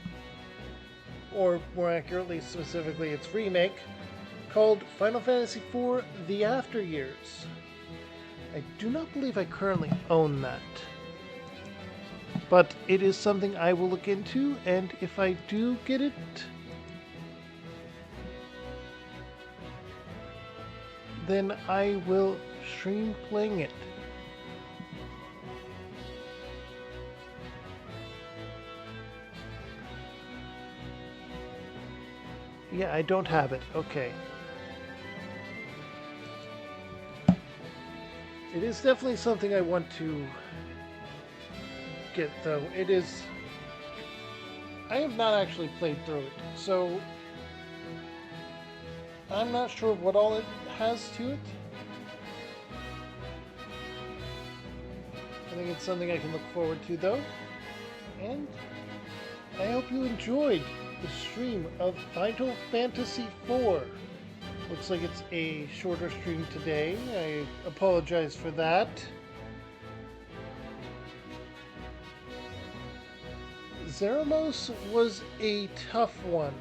or more accurately, specifically its remake, called Final Fantasy IV The After Years. I do not believe I currently own that. But it is something I will look into, and if I do get it, then I will stream playing it. Yeah, I don't have it. Okay. It is definitely something I want to get, though. It is... I have not actually played through it, so I'm not sure what all it has to it. I think it's something I can look forward to, though. And I hope you enjoyed the stream of Final Fantasy IV. Looks like it's a shorter stream today. I apologize for that. Zeramos was a tough one.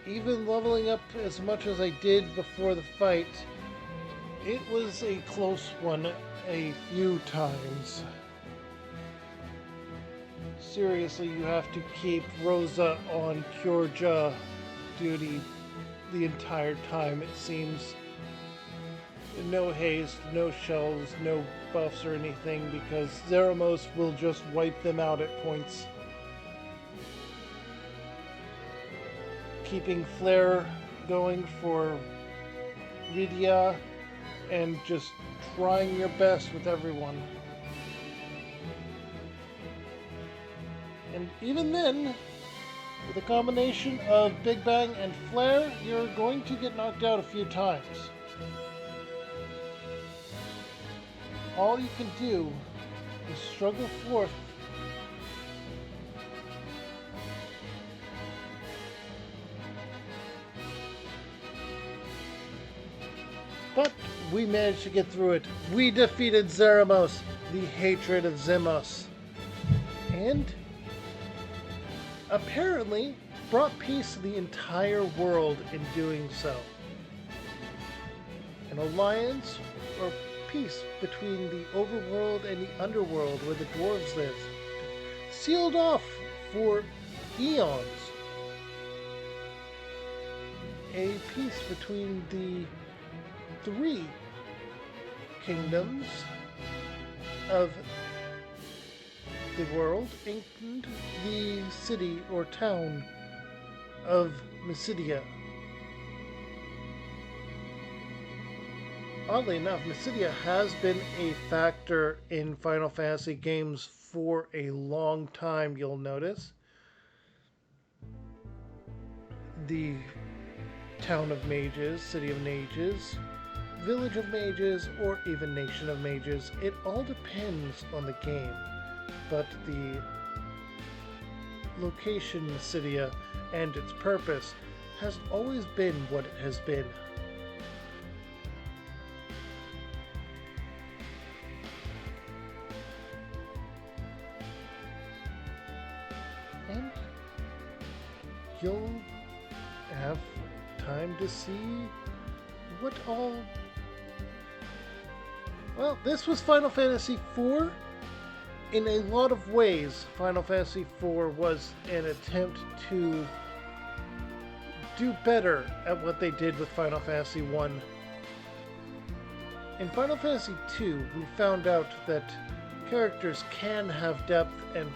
Even leveling up as much as I did before the fight, it was a close one a few times. Seriously, you have to keep Rosa on Kyorja duty the entire time, it seems. no haste, no shells, no buffs or anything, because Zeramos will just wipe them out at points. Keeping Flare going for Rydia and just trying your best with everyone. And even then, with a combination of Big Bang and Flare, you're going to get knocked out a few times. All you can do is struggle forth but we managed to get through it. We defeated Zeramos, the hatred of Zimos. And apparently brought peace to the entire world in doing so. An alliance or peace between the overworld and the underworld where the dwarves live, sealed off for eons. A peace between the three kingdoms of the world and the city or town of Mysidia. Oddly enough, Mysidia has been a factor in Final Fantasy games for a long time, you'll notice. The Town of Mages, City of Mages, Village of Mages, or even Nation of Mages, it all depends on the game. But the location Mysidia and its purpose has always been what it has been. And you'll have time to see what all... Well, this was Final Fantasy IV. In a lot of ways, Final Fantasy IV was an attempt to do better at what they did with Final Fantasy I. In Final Fantasy II, we found out that characters can have depth and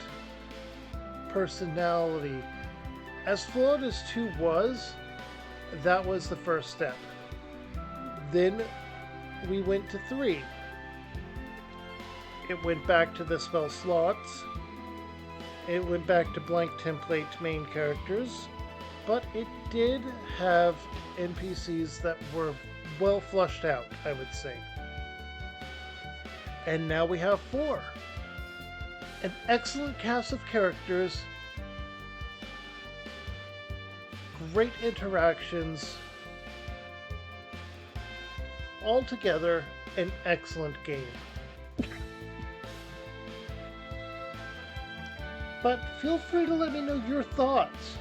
personality. As flawed as 2 was, that was the first step. Then we went to 3. It went back to the spell slots. It went back to blank template main characters. But it did have NPCs that were well flushed out, I would say. And now we have 4. An excellent cast of characters. Great interactions. Altogether, an excellent game. But feel free to let me know your thoughts,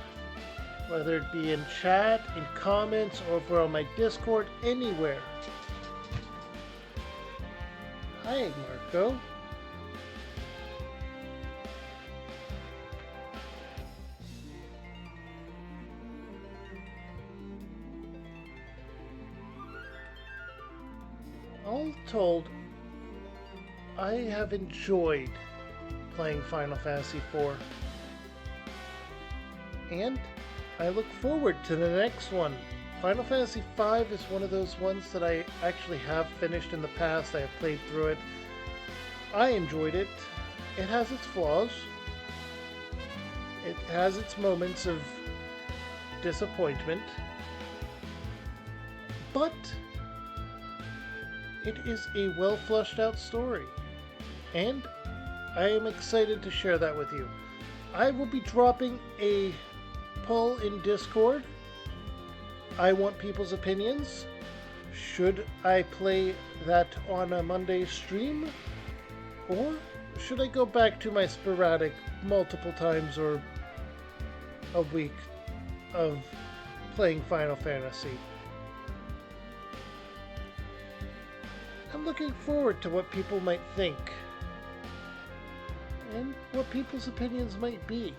whether it be in chat, in comments, or over on my Discord, anywhere. Hi, Marco. All told, I have enjoyed playing Final Fantasy IV. And I look forward to the next one. Final Fantasy V is one of those ones that I actually have finished in the past. I have played through it. I enjoyed it. It has its flaws. It has its moments of disappointment. But it is a well fleshed out story. And I am excited to share that with you. I will be dropping a poll in Discord. I want people's opinions. Should I play that on a Monday stream? Or should I go back to my sporadic multiple times or a week of playing Final Fantasy? I'm looking forward to what people might think. And what people's opinions might be.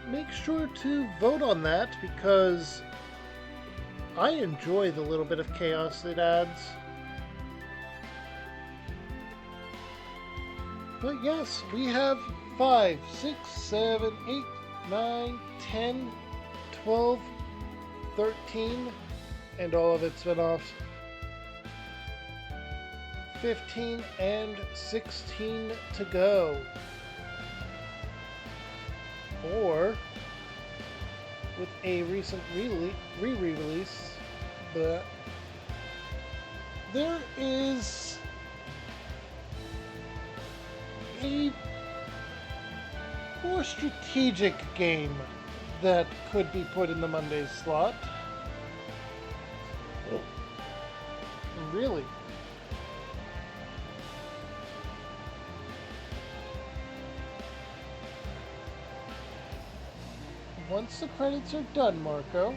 make sure to vote on that because I enjoy the little bit of chaos it adds. But yes, we have 5, 6, 7, 8, 9, 10, 12, 13, and all of its spin-offs. 15 and 16 to go. Or, with a recent re-release, there is a more strategic game that could be put in the Monday slot. Really? Once the credits are done, Marco.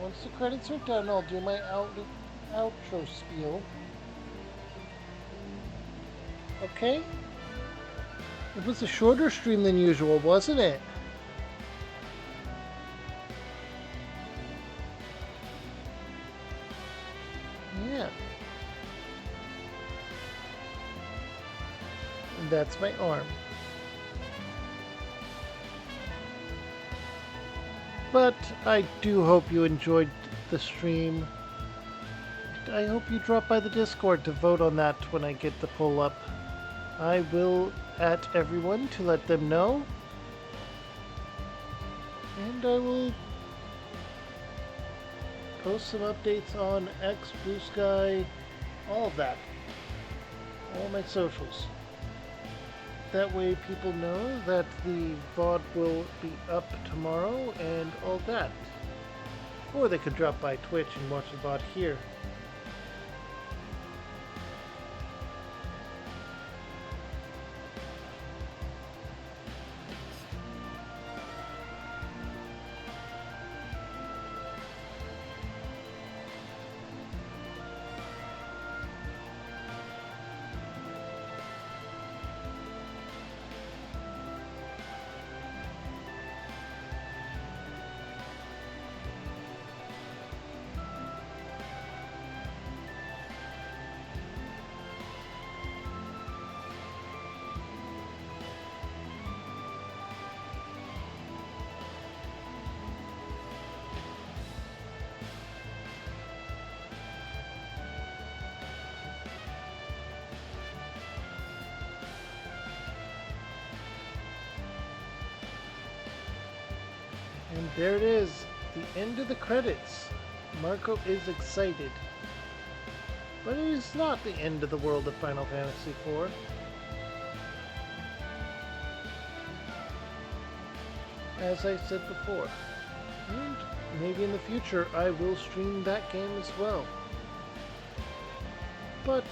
Once the credits are done, I'll do my outro spiel. Okay? It was a shorter stream than usual, wasn't it? Yeah. And that's my arm. But I do hope you enjoyed the stream. I hope you drop by the Discord to vote on that when I get the poll up. I will at everyone to let them know. And I will post some updates on X, Blue Sky, all of that. All my socials. That way people know that the VOD will be up tomorrow and all that. Or they could drop by Twitch and watch the VOD here. And there it is, the end of the credits. Marco is excited. But it is not the end of the world of Final Fantasy IV. As I said before. And maybe in the future I will stream that game as well. But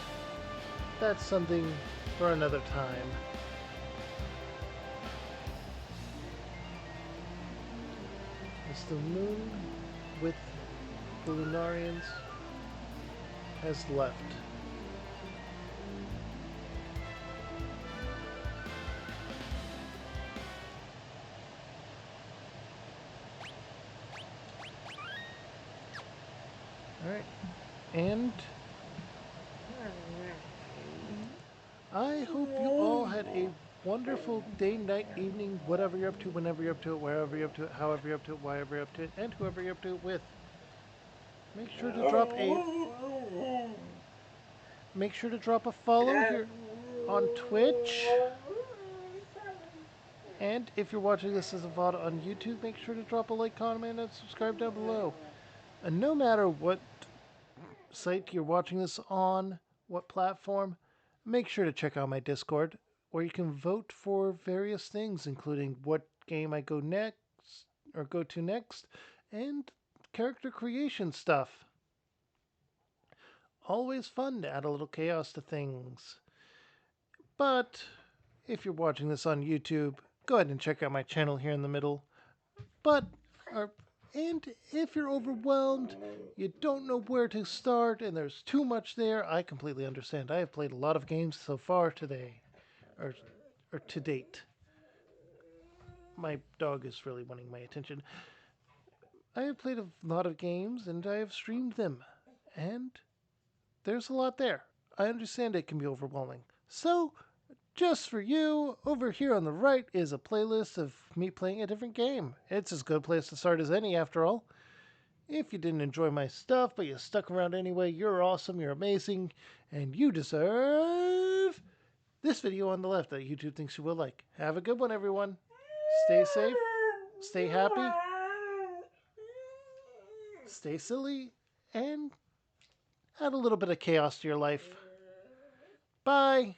that's something for another time. As the moon with the Lunarians has left. Alright, and I hope you all had a wonderful day, night, evening, whatever you're up to, whenever you're up to it, wherever you're up to it, however you're up to it, wherever you're up to it, and whoever you're up to it with. Make sure to drop a follow here on Twitch. And if you're watching this as a VOD on YouTube, make sure to drop a like, comment, and subscribe down below. And no matter what site you're watching this on, what platform, make sure to check out my Discord, where you can vote for various things, including what game I go to next, and character creation stuff. Always fun to add a little chaos to things. But if you're watching this on YouTube, go ahead and check out my channel here in the middle. And if you're overwhelmed, you don't know where to start, and there's too much there, I completely understand. I have played a lot of games so far today, or to date. My dog is really wanting my attention. I have played a lot of games and I have streamed them. And there's a lot there. I understand it can be overwhelming. So, just for you, over here on the right is a playlist of me playing a different game. It's as good a place to start as any, after all. If you didn't enjoy my stuff, but you stuck around anyway, you're awesome, you're amazing, and you deserve this video on the left that YouTube thinks you will like. Have a good one, everyone. Stay safe, stay happy, stay silly, and add a little bit of chaos to your life. Bye.